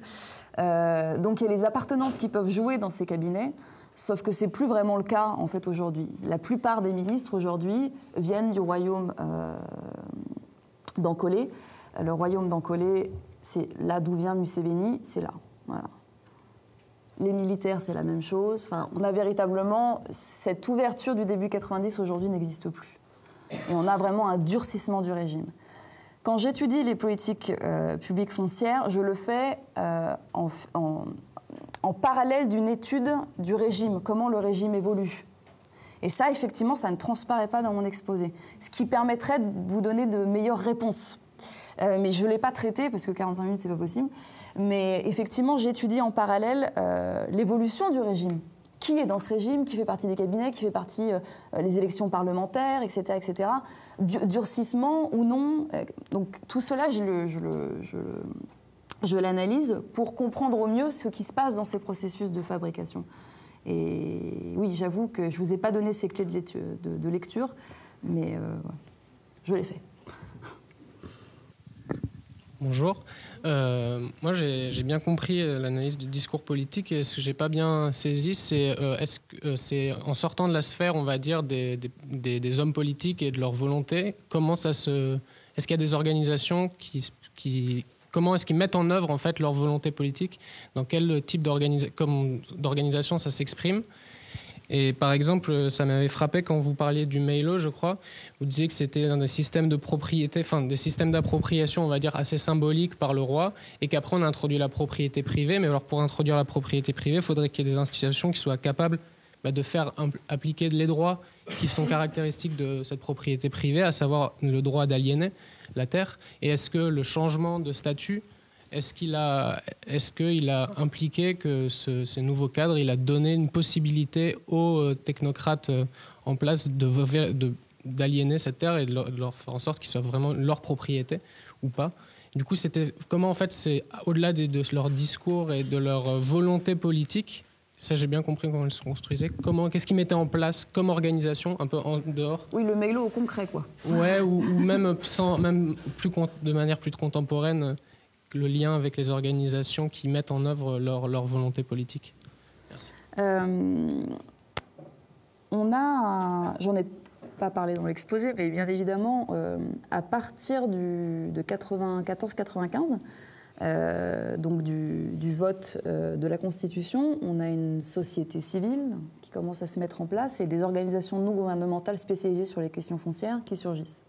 Donc, il y a les appartenances qui peuvent jouer dans ces cabinets, sauf que ce n'est plus vraiment le cas, en fait, aujourd'hui. La plupart des ministres, aujourd'hui, viennent du royaume d'Ankole. Le royaume d'Ankole, c'est là d'où vient Museveni, c'est là. Voilà. Les militaires, c'est la même chose. Enfin, on a véritablement... Cette ouverture du début 90, aujourd'hui, n'existe plus. Et on a vraiment un durcissement du régime. Quand j'étudie les politiques publiques foncières, je le fais en parallèle d'une étude du régime, comment le régime évolue. Et ça, effectivement, ça ne transparaît pas dans mon exposé, ce qui permettrait de vous donner de meilleures réponses. Mais je ne l'ai pas traité, parce que 45 minutes, ce n'est pas possible. Mais effectivement, j'étudie en parallèle l'évolution du régime. Qui est dans ce régime, qui fait partie des cabinets, qui fait partie des élections parlementaires, etc. etc. Durcissement ou non. Donc tout cela, je l'analyse pour comprendre au mieux ce qui se passe dans ces processus de fabrication. Et oui, j'avoue que je ne vous ai pas donné ces clés de lecture, mais je l'ai fait. Bonjour. Moi, j'ai bien compris l'analyse du discours politique, et ce que j'ai pas bien saisi, c'est est-ce que c'est en sortant de la sphère, on va dire, des hommes politiques et de leur volonté, comment ça se... Est-ce qu'il y a des organisations comment est-ce qu'ils mettent en œuvre en fait leur volonté politique? Dans quel type d'organisation ça s'exprime? Et par exemple, ça m'avait frappé quand vous parliez du Mailo, je crois. Vous disiez que c'était un des systèmes de propriété, enfin des systèmes d'appropriation, on va dire, assez symboliques par le roi, et qu'après on a introduit la propriété privée. Mais alors pour introduire la propriété privée, il faudrait qu'il y ait des institutions qui soient capables de faire appliquer les droits qui sont caractéristiques de cette propriété privée, à savoir le droit d'aliéner la terre. Et est-ce que le changement de statut, est-ce qu'il a impliqué que ce nouveau cadre, il a donné une possibilité aux technocrates en place d'aliéner cette terre et de leur faire en sorte qu'ils soient vraiment leur propriété ou pas? Du coup, c'était comment en fait, c'est au-delà de leur discours et de leur volonté politique, ça j'ai bien compris comment ils se construisaient, qu'est-ce qu'ils mettaient en place comme organisation, un peu en dehors? Oui, le Mailo au concret, quoi. Ouais, ou même, de manière plus contemporaine, le lien avec les organisations qui mettent en œuvre leur volonté politique. Merci. J'en ai pas parlé dans l'exposé, mais bien évidemment, à partir de 94-95, donc du vote de la Constitution, on a une société civile qui commence à se mettre en place et des organisations non gouvernementales spécialisées sur les questions foncières qui surgissent.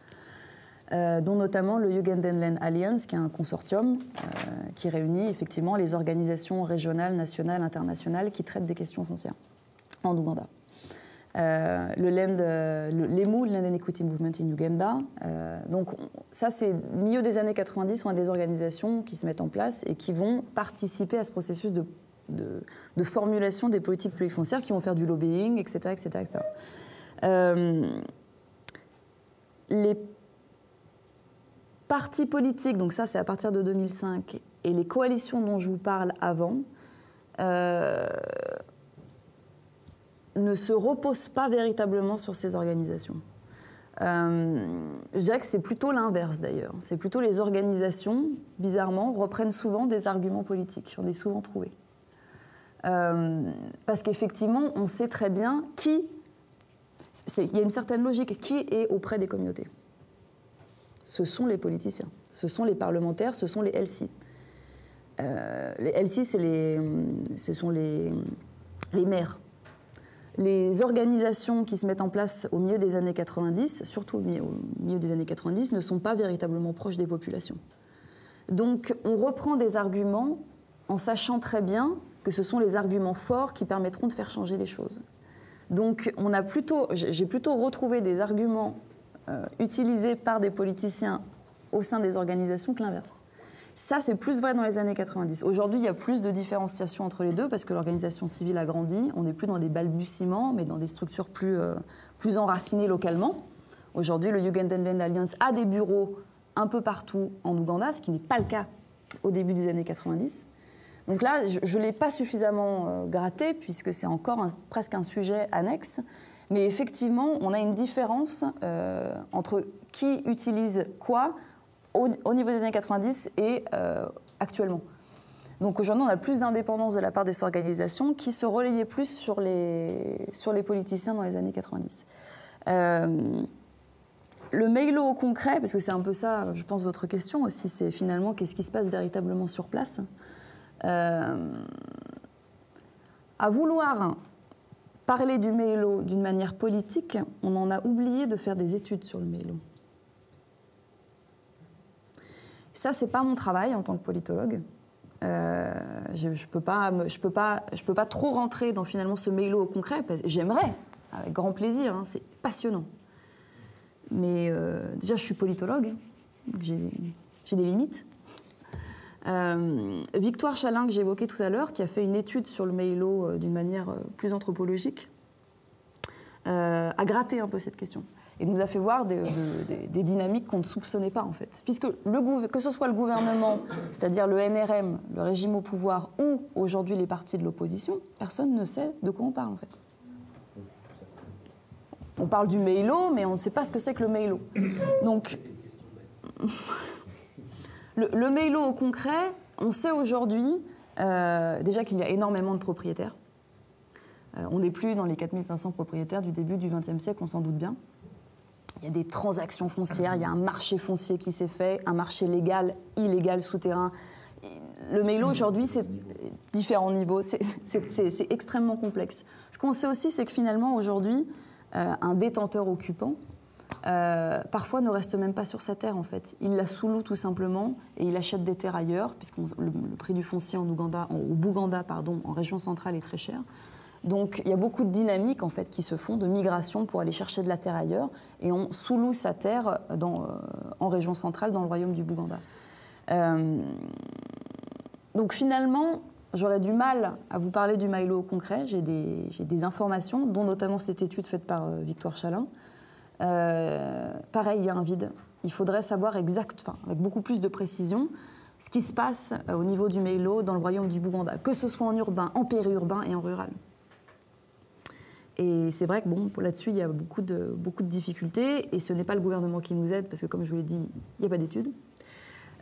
Dont notamment le Jugendenland Alliance, qui est un consortium qui réunit effectivement les organisations régionales, nationales, internationales qui traitent des questions foncières en Ouganda. L'EMU, Land and Equity Movement in Uganda. Donc ça, c'est milieu des années 90, on a des organisations qui se mettent en place et qui vont participer à ce processus de formulation des politiques publiques foncières, qui vont faire du lobbying, etc. etc., etc. Les partis politiques, donc ça c'est à partir de 2005, et les coalitions dont je vous parle avant, ne se reposent pas véritablement sur ces organisations. Je dirais que c'est plutôt l'inverse d'ailleurs. C'est plutôt les organisations, bizarrement, reprennent souvent des arguments politiques. J'en ai souvent trouvé. Parce qu'effectivement, on sait très bien il y a une certaine logique, qui est auprès des communautés. Ce sont les politiciens, ce sont les parlementaires, ce sont les LC. Les LC, ce sont les maires. Les organisations qui se mettent en place au milieu des années 90, surtout au milieu des années 90, ne sont pas véritablement proches des populations. Donc on reprend des arguments en sachant très bien que ce sont les arguments forts qui permettront de faire changer les choses. Donc j'ai plutôt retrouvé des arguments utilisés par des politiciens au sein des organisations que l'inverse. Ça, c'est plus vrai dans les années 90. Aujourd'hui, il y a plus de différenciation entre les deux parce que l'organisation civile a grandi. On n'est plus dans des balbutiements, mais dans des structures plus enracinées localement. Aujourd'hui, le Jugendenland Alliance a des bureaux un peu partout en Ouganda, ce qui n'est pas le cas au début des années 90. Donc là, je ne l'ai pas suffisamment gratté puisque c'est encore presque un sujet annexe. Mais effectivement, on a une différence entre qui utilise quoi au niveau des années 90 et actuellement. Donc aujourd'hui, on a plus d'indépendance de la part des organisations qui se relayaient plus sur les politiciens dans les années 90. Le Mailo au concret, parce que c'est un peu ça, je pense, votre question aussi, c'est finalement qu'est-ce qui se passe véritablement sur place. À vouloir parler du Mailo d'une manière politique, on en a oublié de faire des études sur le Mailo. Ça, c'est pas mon travail en tant que politologue. Je peux pas trop rentrer dans finalement ce Mailo au concret. J'aimerais, avec grand plaisir, hein, c'est passionnant. Mais déjà, je suis politologue, donc j'ai des limites. Victoire Chalin, que j'évoquais tout à l'heure, qui a fait une étude sur le Mailo d'une manière plus anthropologique, a gratté un peu cette question et nous a fait voir des dynamiques qu'on ne soupçonnait pas, en fait. Puisque que ce soit le gouvernement, c'est-à-dire le NRM, le régime au pouvoir, ou aujourd'hui les partis de l'opposition, personne ne sait de quoi on parle, en fait. On parle du Mailo, mais on ne sait pas ce que c'est que le Mailo. Donc, Le Mailo au concret, on sait aujourd'hui déjà qu'il y a énormément de propriétaires. On n'est plus dans les 4500 propriétaires du début du XXe siècle, on s'en doute bien. Il y a des transactions foncières, il y a un marché foncier qui s'est fait, un marché légal, illégal, souterrain. Le Mailo aujourd'hui, c'est différents niveaux, c'est extrêmement complexe. Ce qu'on sait aussi, c'est que finalement aujourd'hui, un détenteur occupant, parfois ne reste même pas sur sa terre en fait. Il la sous-loue tout simplement et il achète des terres ailleurs, puisque le prix du foncier au Bouganda, en région centrale, est très cher. Donc il y a beaucoup de dynamiques en fait qui se font de migration pour aller chercher de la terre ailleurs et on sous-loue sa terre en région centrale dans le royaume du Bouganda. Donc finalement, j'aurais du mal à vous parler du Mailo au concret. J'ai des informations, dont notamment cette étude faite par Victoire Chalin. Pareil, il y a un vide. Il faudrait savoir avec beaucoup plus de précision, ce qui se passe au niveau du Mailo dans le royaume du Bouganda, que ce soit en urbain, en périurbain et en rural. Et c'est vrai que là-dessus, il y a beaucoup de difficultés, et ce n'est pas le gouvernement qui nous aide, parce que comme je vous l'ai dit, il n'y a pas d'études.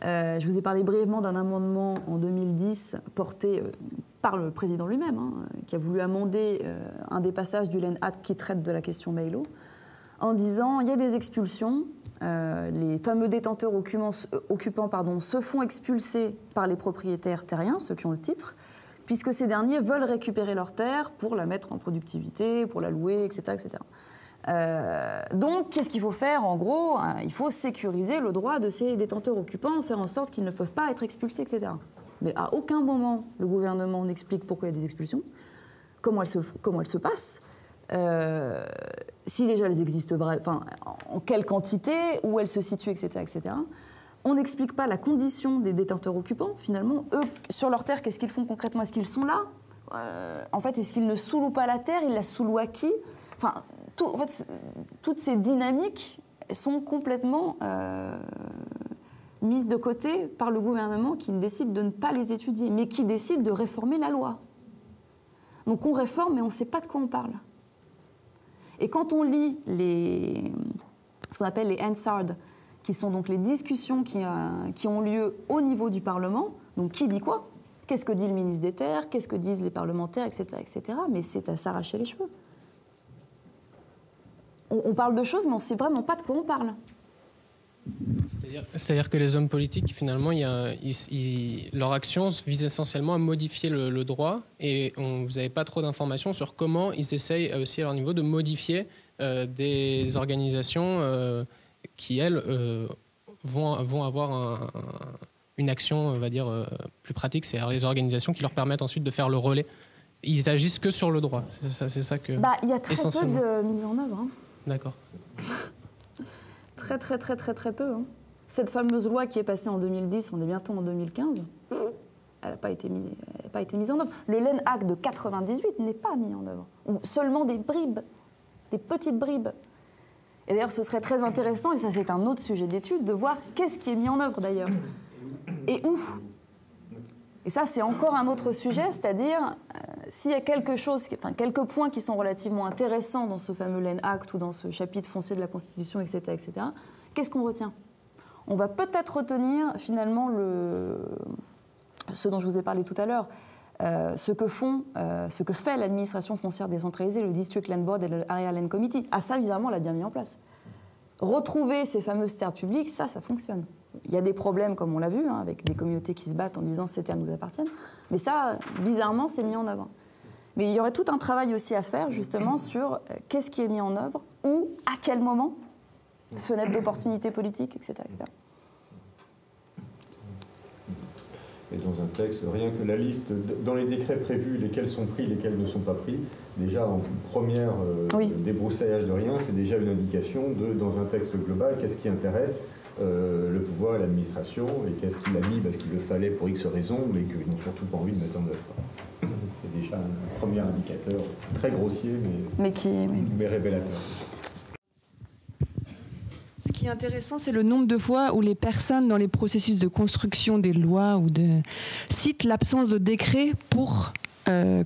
Je vous ai parlé brièvement d'un amendement en 2010 porté par le président lui-même, qui a voulu amender un des passages du LEN Act qui traite de la question Mailo, en disant il y a des expulsions, les fameux détenteurs occupants se font expulser par les propriétaires terriens, ceux qui ont le titre, puisque ces derniers veulent récupérer leur terre pour la mettre en productivité, pour la louer, etc. etc. Donc, qu'est-ce qu'il faut faire? En gros, il faut sécuriser le droit de ces détenteurs occupants, faire en sorte qu'ils ne peuvent pas être expulsés, etc. Mais à aucun moment, le gouvernement n'explique pourquoi il y a des expulsions, comment elles se passent, si déjà elles existent, en quelle quantité, où elles se situent, etc. etc. On n'explique pas la condition des détenteurs occupants, finalement. Eux, sur leur terre, qu'est-ce qu'ils font concrètement? Est-ce qu'ils sont là? En fait, est-ce qu'ils ne sous-louent pas la terre? Ils la sous-louent à qui? Enfin, toutes ces dynamiques sont complètement mises de côté par le gouvernement qui décide de ne pas les étudier, mais qui décide de réformer la loi. Donc on réforme, mais on ne sait pas de quoi on parle. Et quand on lit ce qu'on appelle les Hansard, qui sont donc les discussions qui ont lieu au niveau du Parlement, donc qui dit quoi? Qu'est-ce que dit le ministre des Terres? Qu'est-ce que disent les parlementaires, etc. etc. Mais c'est à s'arracher les cheveux. On parle de choses, mais on ne sait vraiment pas de quoi on parle. C'est-à-dire que les hommes politiques, finalement, leur action vise essentiellement à modifier le droit, et vous n'avez pas trop d'informations sur comment ils essayent aussi à leur niveau de modifier des organisations qui, elles, vont avoir une action, on va dire, plus pratique. C'est les organisations qui leur permettent ensuite de faire le relais. Ils agissent que sur le droit. C'est ça que... Il y a très peu de mise en œuvre. D'accord. Très peu. Cette fameuse loi qui est passée en 2010, on est bientôt en 2015, elle n'a pas été mise en œuvre. Le LEN Act de 98 n'est pas mis en œuvre. Ou seulement des bribes, des petites bribes. Et d'ailleurs, ce serait très intéressant, et ça c'est un autre sujet d'étude, de voir qu'est-ce qui est mis en œuvre d'ailleurs. Et où. Et ça, c'est encore un autre sujet, c'est-à-dire s'il y a quelques points qui sont relativement intéressants dans ce fameux LEN Act ou dans ce chapitre foncier de la Constitution, etc., etc., qu'est-ce qu'on retient? On va peut-être retenir finalement ce dont je vous ai parlé tout à l'heure, ce que fait l'administration foncière décentralisée, le District Land Board et le Area Land Committee. Ah, ça, bizarrement, on l'a bien mis en place. Retrouver ces fameuses terres publiques, ça fonctionne. Il y a des problèmes, comme on l'a vu, avec des communautés qui se battent en disant « ces terres nous appartiennent ». Mais ça, bizarrement, c'est mis en œuvre. Mais il y aurait tout un travail aussi à faire, justement, sur qu'est-ce qui est mis en œuvre, où, à quel moment, fenêtre d'opportunité politique, etc., etc. Et dans un texte, rien que la liste, dans les décrets prévus, lesquels sont pris, lesquels ne sont pas pris, déjà en première débroussaillage de rien, c'est déjà une indication de, dans un texte global, qu'est-ce qui intéresse le pouvoir et l'administration, et qu'est-ce qu'il a mis parce qu'il le fallait pour X raisons, mais qu'ils n'ont surtout pas envie de mettre en œuvre. C'est déjà un premier indicateur très grossier, mais révélateur. Ce qui est intéressant, c'est le nombre de fois où les personnes dans les processus de construction des lois citent l'absence de décret pour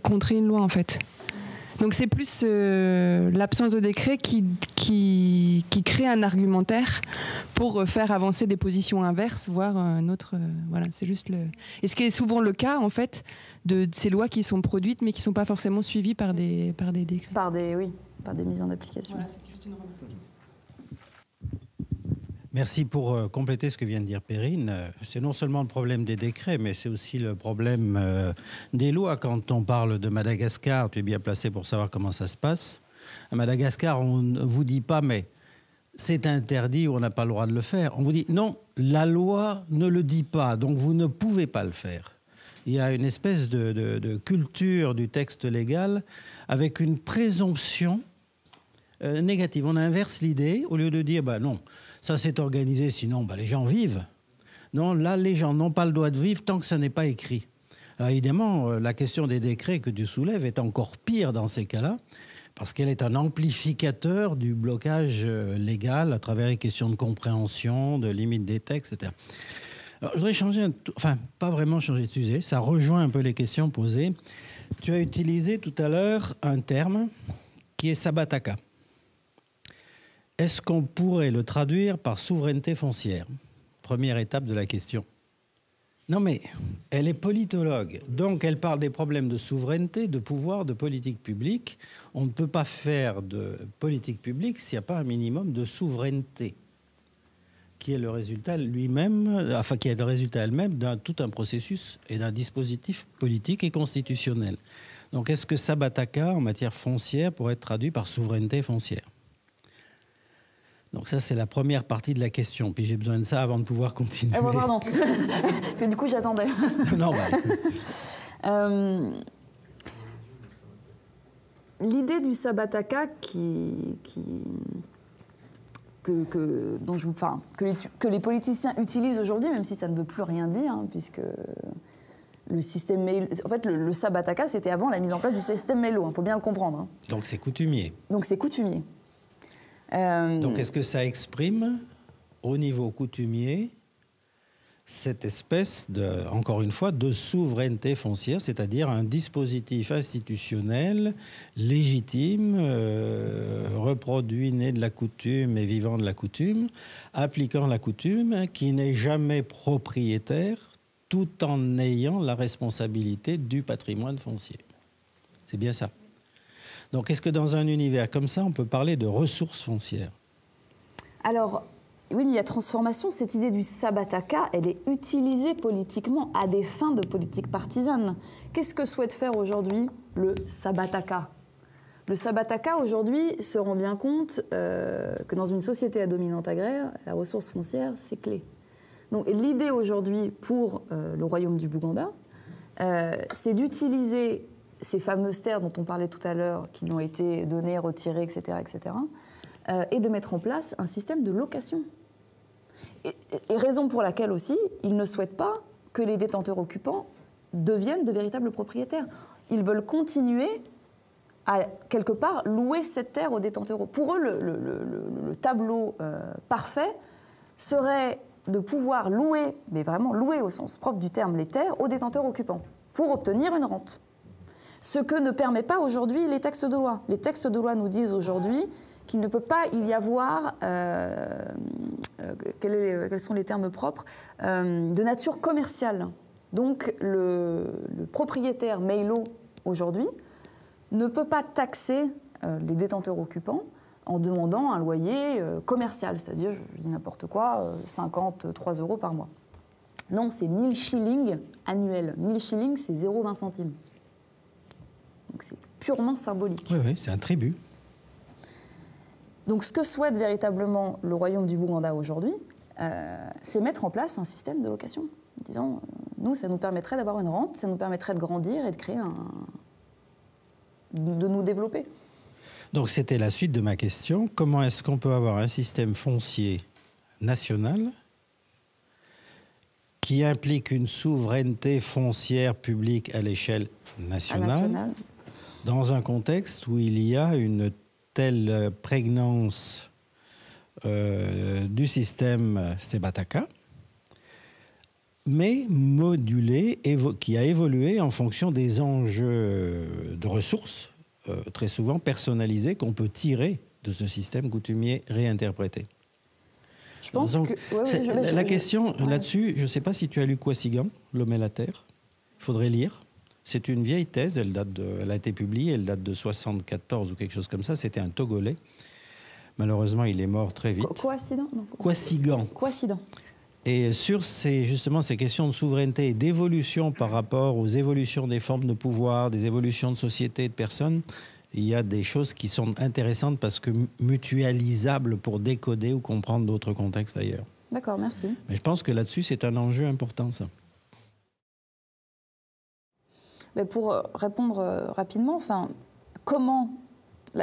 contrer une loi, en fait. Donc c'est plus l'absence de décret qui crée un argumentaire pour faire avancer des positions inverses, voire un autre. Voilà, c'est juste le. Et ce qui est souvent le cas en fait de ces lois qui sont produites mais qui ne sont pas forcément suivies par des décrets. Par des mises en application. Voilà, c'est juste une remarque. Merci pour compléter ce que vient de dire Perrine. C'est non seulement le problème des décrets, mais c'est aussi le problème des lois. Quand on parle de Madagascar, tu es bien placé pour savoir comment ça se passe. À Madagascar, on ne vous dit pas, mais c'est interdit ou on n'a pas le droit de le faire. On vous dit, non, la loi ne le dit pas, donc vous ne pouvez pas le faire. Il y a une espèce de culture du texte légal avec une présomption négative. On inverse l'idée, au lieu de dire, bah non, ça c'est organisé, sinon bah, les gens vivent. Non, là, les gens n'ont pas le droit de vivre tant que ça n'est pas écrit. Alors, évidemment, la question des décrets que tu soulèves est encore pire dans ces cas-là, parce qu'elle est un amplificateur du blocage légal à travers les questions de compréhension, de limite des textes, etc. Alors, je voudrais changer, pas vraiment changer de sujet, ça rejoint un peu les questions posées. Tu as utilisé tout à l'heure un terme qui est sabataka. Est-ce qu'on pourrait le traduire par souveraineté foncière? Première étape de la question. Non mais, elle est politologue, donc elle parle des problèmes de souveraineté, de pouvoir, de politique publique. On ne peut pas faire de politique publique s'il n'y a pas un minimum de souveraineté, qui est le résultat lui-même, qui est le résultat elle-même d'un tout un processus et d'un dispositif politique et constitutionnel. Donc est-ce que sabataka en matière foncière pourrait être traduit par souveraineté foncière? Donc ça, c'est la première partie de la question. Puis j'ai besoin de ça avant de pouvoir continuer. Ah bon, pardon. Parce que du coup, j'attendais. Non, L'idée du sabataka que les politiciens utilisent aujourd'hui, même si ça ne veut plus rien dire, hein, puisque le système Melo... En fait, le sabataka, c'était avant la mise en place du système Melo, il faut bien le comprendre. Hein. Donc c'est coutumier. Donc c'est coutumier. Donc est-ce que ça exprime, au niveau coutumier, cette espèce, encore une fois, de souveraineté foncière, c'est-à-dire un dispositif institutionnel légitime, reproduit, né de la coutume et vivant de la coutume, appliquant la coutume, qui n'est jamais propriétaire, tout en ayant la responsabilité du patrimoine foncier. C'est bien ça. Donc, est-ce que dans un univers comme ça, on peut parler de ressources foncières? Alors, oui, mais il y a transformation. Cette idée du sabataka, elle est utilisée politiquement à des fins de politique partisane. Qu'est-ce que souhaite faire aujourd'hui le sabataka? Le sabataka, aujourd'hui, se rend bien compte que dans une société à dominante agraire, la ressource foncière, c'est clé. Donc, l'idée aujourd'hui pour le royaume du Bouganda, c'est d'utiliser ces fameuses terres dont on parlait tout à l'heure, qui lui ont été données, retirées, etc., et de mettre en place un système de location. Et raison pour laquelle aussi, ils ne souhaitent pas que les détenteurs occupants deviennent de véritables propriétaires. Ils veulent continuer à, quelque part, louer cette terre aux détenteurs. Pour eux, le tableau parfait serait de pouvoir louer, mais vraiment louer au sens propre du terme, les terres aux détenteurs occupants, pour obtenir une rente. Ce que ne permet pas aujourd'hui les textes de loi. Les textes de loi nous disent aujourd'hui qu'il ne peut pas y avoir, quels sont les termes propres, de nature commerciale. Donc le propriétaire Melo, aujourd'hui, ne peut pas taxer les détenteurs occupants en demandant un loyer commercial, c'est-à-dire, je dis n'importe quoi, 53 € par mois. Non, c'est 1000 shillings annuels. 1000 shillings, c'est 0,20 centimes. Donc c'est purement symbolique. Oui, c'est un tribut. Donc ce que souhaite véritablement le royaume du Bouganda aujourd'hui, c'est mettre en place un système de location. Disons, nous, ça nous permettrait d'avoir une rente, ça nous permettrait de grandir et de créer de nous développer. Donc c'était la suite de ma question. Comment est-ce qu'on peut avoir un système foncier national qui implique une souveraineté foncière publique à l'échelle nationale, dans un contexte où il y a une telle prégnance du système Sebataka, mais modulée, qui a évolué en fonction des enjeux de ressources très souvent personnalisées qu'on peut tirer de ce système coutumier réinterprété. Je pense donc, que... la question là-dessus, je ne sais pas si tu as lu Kouassigan, L'homme et la terre. Il faudrait lire. C'est une vieille thèse, elle a été publiée, elle date de 1974 ou quelque chose comme ça. C'était un Togolais. Malheureusement, il est mort très vite. Kouassigan. Et sur justement ces questions de souveraineté et d'évolution par rapport aux évolutions des formes de pouvoir, des évolutions de société et de personnes, il y a des choses qui sont intéressantes parce que mutualisables pour décoder ou comprendre d'autres contextes ailleurs. D'accord, merci. Mais je pense que là-dessus, c'est un enjeu important, ça. Mais pour répondre rapidement, comment...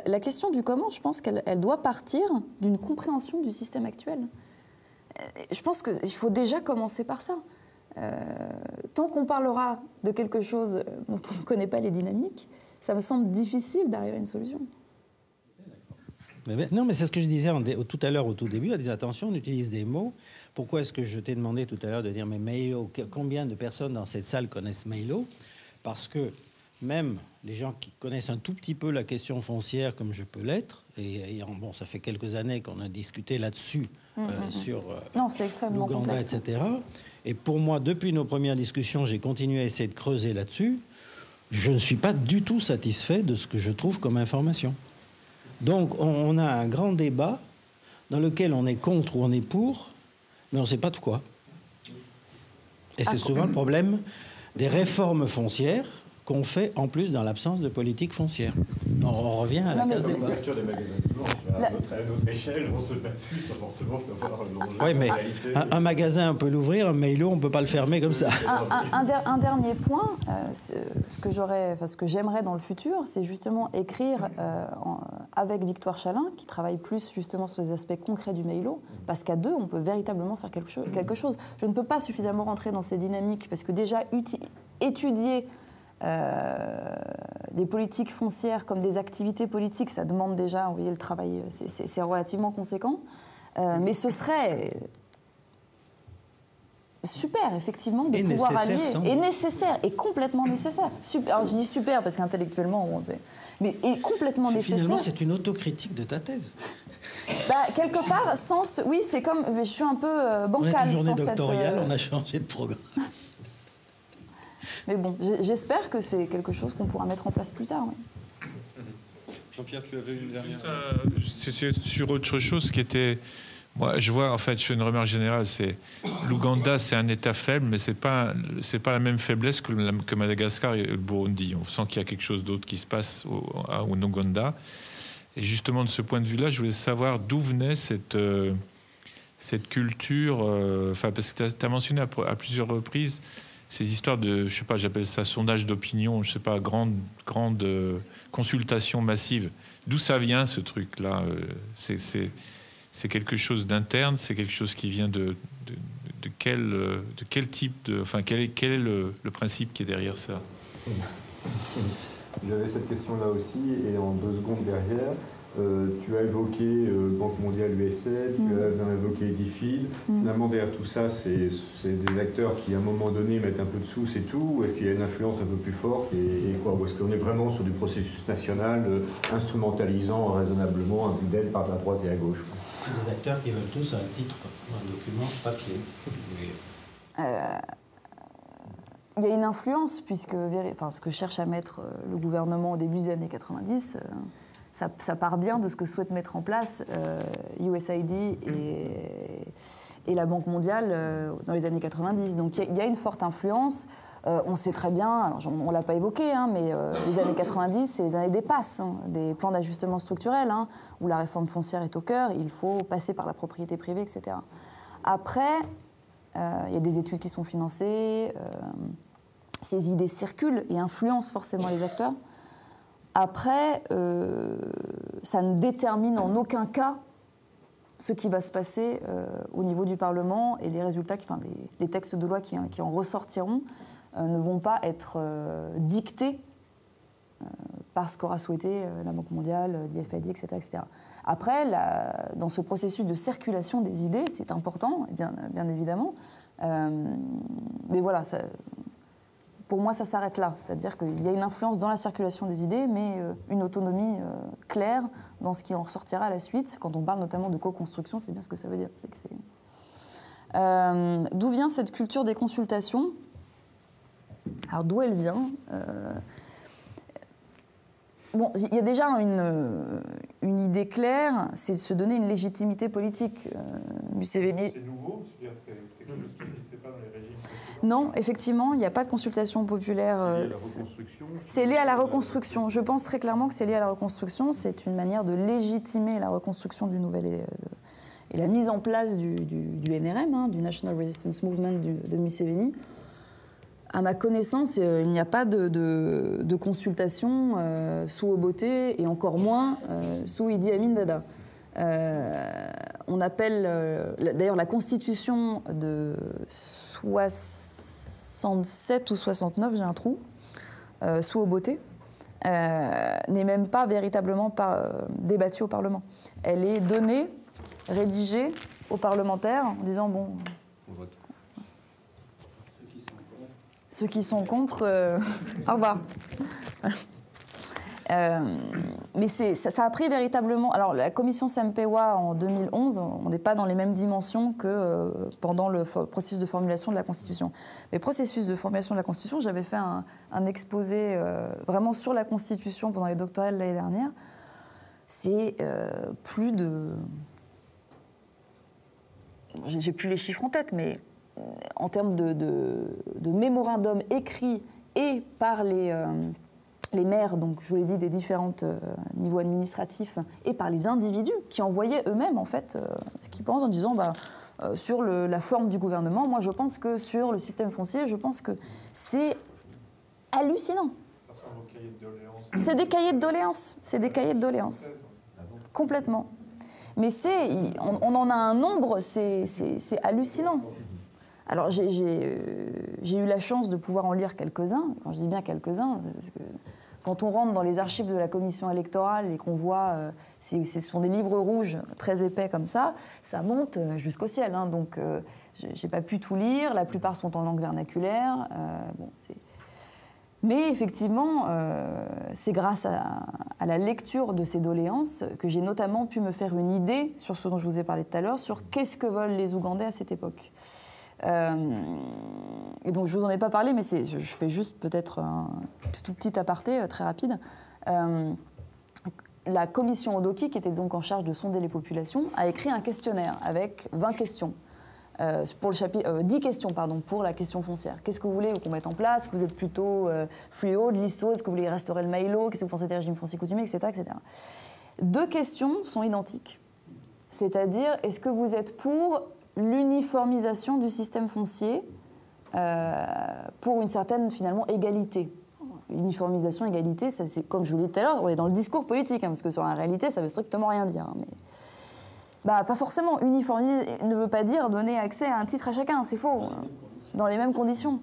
La question du comment, je pense qu'elle doit partir d'une compréhension du système actuel. Je pense qu'il faut déjà commencer par ça. Tant qu'on parlera de quelque chose dont on ne connaît pas les dynamiques, ça me semble difficile d'arriver à une solution. Non, mais c'est ce que je disais tout à l'heure, au tout début. On disait, attention, on utilise des mots. Pourquoi est-ce que je t'ai demandé tout à l'heure de dire, mais Meilo, combien de personnes dans cette salle connaissent Meilo? Parce que même les gens qui connaissent un tout petit peu la question foncière, comme je peux l'être, bon, ça fait quelques années qu'on a discuté là-dessus, sur l'Ouganda, etc. Et pour moi, depuis nos premières discussions, j'ai continué à essayer de creuser là-dessus. Je ne suis pas du tout satisfait de ce que je trouve comme information. Donc, on a un grand débat dans lequel on est contre ou on est pour, mais on ne sait pas de quoi. Et c'est souvent le problème des réformes foncières qu'on fait en plus dans l'absence de politique foncière. On revient à la case débat. L'ouverture des magasins du dimanche, à notre échelle, on se bat dessus sans forcément savoir l'enjeu. Oui, mais un magasin, on peut l'ouvrir, un Meilo, on ne peut pas le fermer comme ça. Un dernier point, ce que j'aimerais dans le futur, c'est justement écrire avec Victoire Chalin, qui travaille plus justement sur les aspects concrets du Meilo, parce qu'à deux, on peut véritablement faire quelque chose. Je ne peux pas suffisamment rentrer dans ces dynamiques, parce que déjà, étudier les politiques foncières comme des activités politiques, ça demande déjà, vous voyez, le travail, c'est relativement conséquent. Mais ce serait super, effectivement, de pouvoir allier. Et nécessaire, et complètement nécessaire. Super, alors je dis super parce qu'intellectuellement, mais est complètement nécessaire. Finalement, c'est une autocritique de ta thèse. Quelque part, oui, c'est comme, je suis un peu bancale. On a une journée doctorale, on a changé de programme. Mais bon, j'espère que c'est quelque chose qu'on pourra mettre en place plus tard. Oui. Jean-Pierre, tu avais une dernière... C'est sur autre chose qui était... Moi, je vois, en fait, je fais une remarque générale, c'est l'Ouganda, c'est un État faible, mais c'est pas la même faiblesse que Madagascar et le Burundi. On sent qu'il y a quelque chose d'autre qui se passe au Ouganda. Et justement, de ce point de vue-là, je voulais savoir d'où venait cette culture... parce que tu as mentionné à plusieurs reprises ces histoires de, je sais pas, j'appelle ça sondage d'opinion, je sais pas, grande consultation massive. D'où ça vient, ce truc-là? C'est quelque chose d'interne, c'est quelque chose qui vient de quel type de... Enfin, quel est le principe qui est derrière ça? J'avais cette question-là aussi, et en 2 secondes derrière, tu as évoqué Banque mondiale, USAID, tu as évoqué DFID. Finalement, derrière tout ça, c'est des acteurs qui, à un moment donné, mettent un peu de sous, c'est tout? Ou est-ce qu'il y a une influence un peu plus forte et quoi? Ou est-ce qu'on est vraiment sur du processus national, instrumentalisant raisonnablement un bout d'aide par la droite et à gauche? Des acteurs qui veulent tous un titre, un document papier. Il y a une influence, puisque ce que cherche à mettre le gouvernement au début des années 90, ça part bien de ce que souhaite mettre en place USAID et la Banque mondiale dans les années 90. Donc il y a une forte influence. On sait très bien, on ne l'a pas évoqué, mais les années 90, c'est les années des passes, des plans d'ajustement structurel, où la réforme foncière est au cœur, il faut passer par la propriété privée, etc. Après, il y a des études qui sont financées, ces idées circulent et influencent forcément les acteurs. Après, ça ne détermine en aucun cas ce qui va se passer au niveau du Parlement, et les résultats, les textes de loi qui en ressortiront ne vont pas être dictés par ce qu'aura souhaité la Banque mondiale, l'IFAD, etc., etc. Après, dans ce processus de circulation des idées, c'est important, bien évidemment. Mais voilà, pour moi, ça s'arrête là. C'est-à-dire qu'il y a une influence dans la circulation des idées, mais une autonomie claire dans ce qui en ressortira à la suite. Quand on parle notamment de co-construction, c'est bien ce que ça veut dire. D'où vient cette culture des consultations? Alors, d'où elle vient? Bon, il y a déjà une idée claire, c'est de se donner une légitimité politique. Museveni... C'est nouveau, c'est quelque chose qui n'existait pas dans les régimes précédents. Non, effectivement, il n'y a pas de consultation populaire. C'est lié à la reconstruction. Je pense très clairement que c'est lié à la reconstruction. C'est une manière de légitimer la reconstruction du nouvel et la mise en place du NRM, du National Resistance Movement de Museveni. À ma connaissance, il n'y a pas de consultation sous Obote et encore moins sous Idi Amin Dada. On appelle, d'ailleurs, la constitution de 67 ou 69, j'ai un trou, sous Obote, n'est même pas véritablement débattue au Parlement. Elle est donnée, rédigée aux parlementaires en disant, bon... Ceux qui sont contre, au revoir. Mais ça a pris véritablement... Alors, la commission Sempewa, en 2011, on n'est pas dans les mêmes dimensions que pendant le processus de formulation de la Constitution. Mais processus de formulation de la Constitution, j'avais fait un exposé vraiment sur la Constitution pendant les doctorales l'année dernière. C'est plus de... J'ai plus les chiffres en tête, mais... en termes de mémorandums écrits et par les maires, donc je vous l'ai dit, des différents niveaux administratifs, et par les individus qui envoyaient eux-mêmes en fait ce qu'ils pensent en disant sur la forme du gouvernement, moi je pense que sur le système foncier, je pense que c'est hallucinant. Ça ressemble aux cahiers de doléances. C'est des cahiers de doléances, c'est des cahiers de doléances, complètement. Mais on en a un nombre, c'est hallucinant. Alors, j'ai eu la chance de pouvoir en lire quelques-uns. Quand je dis bien quelques-uns, parce que quand on rentre dans les archives de la commission électorale et qu'on voit, ce sont des livres rouges très épais comme ça monte jusqu'au ciel. Hein, donc, j'ai pas pu tout lire. La plupart sont en langue vernaculaire. Mais effectivement, c'est grâce à la lecture de ces doléances que j'ai notamment pu me faire une idée sur ce dont je vous ai parlé tout à l'heure, sur qu'est-ce que veulent les Ougandais à cette époque. Et donc je vous en ai pas parlé, mais je fais juste peut-être un tout petit aparté très rapide. La commission Odoki, qui était donc en charge de sonder les populations, a écrit un questionnaire avec 20 questions. Pour le chapitre, 10 questions pour la question foncière. Qu'est-ce que vous voulez qu'on mette en place? Est-ce que vous êtes plutôt freehold, leasehold? Est-ce que vous voulez restaurer le maïlo? Qu'est-ce que vous pensez des régimes fonciers coutumiers, etc., etc. 2 questions sont identiques. C'est-à-dire, est-ce que vous êtes pour l'uniformisation du système foncier pour une certaine, finalement, égalité. Uniformisation, égalité, ça, c'est, comme je vous l'ai dit tout à l'heure, on est dans le discours politique, parce que sur la réalité, ça ne veut strictement rien dire. Mais... pas forcément. Uniformiser ne veut pas dire donner accès à un titre à chacun, c'est faux. Dans les mêmes conditions.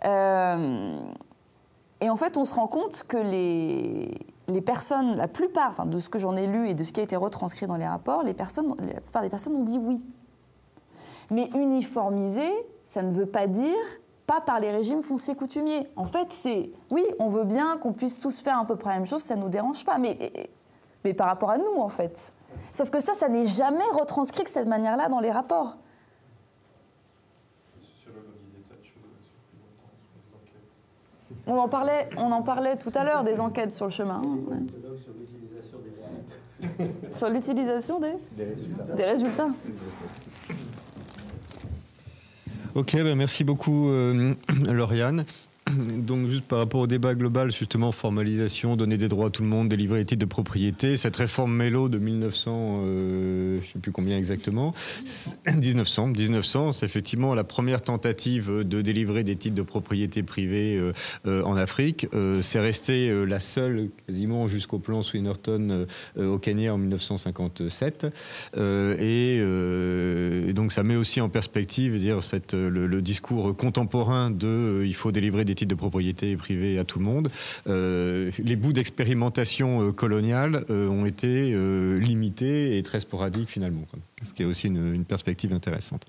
Et en fait, on se rend compte que les personnes, la plupart de ce que j'en ai lu et de ce qui a été retranscrit dans les rapports, la plupart des personnes ont dit oui. Mais uniformiser, ça ne veut pas dire pas par les régimes fonciers coutumiers. En fait, c'est oui, on veut bien qu'on puisse tous faire à peu près la même chose, ça ne nous dérange pas, mais par rapport à nous, en fait. Sauf que ça n'est jamais retranscrit de cette manière-là dans les rapports. Les sociologues ont dit des tas de choses sur les enquêtes. On en parlait tout à l'heure, des enquêtes sur le chemin. Ouais. Sur l'utilisation des résultats. Sur l'utilisation des résultats. Ok, merci beaucoup Lauriane. Donc juste par rapport au débat global, justement, formalisation, donner des droits à tout le monde, délivrer les titres de propriété, cette réforme Melo de 1900, je ne sais plus combien exactement, 1900, c'est effectivement la première tentative de délivrer des titres de propriété privée en Afrique. C'est resté la seule quasiment jusqu'au plan Swinnerton au Kenya en 1957. Et donc ça met aussi en perspective le discours contemporain de il faut délivrer des titres de propriété privée à tout le monde. Les bouts d'expérimentation coloniale ont été limités et très sporadiques finalement, ce qui est aussi une perspective intéressante.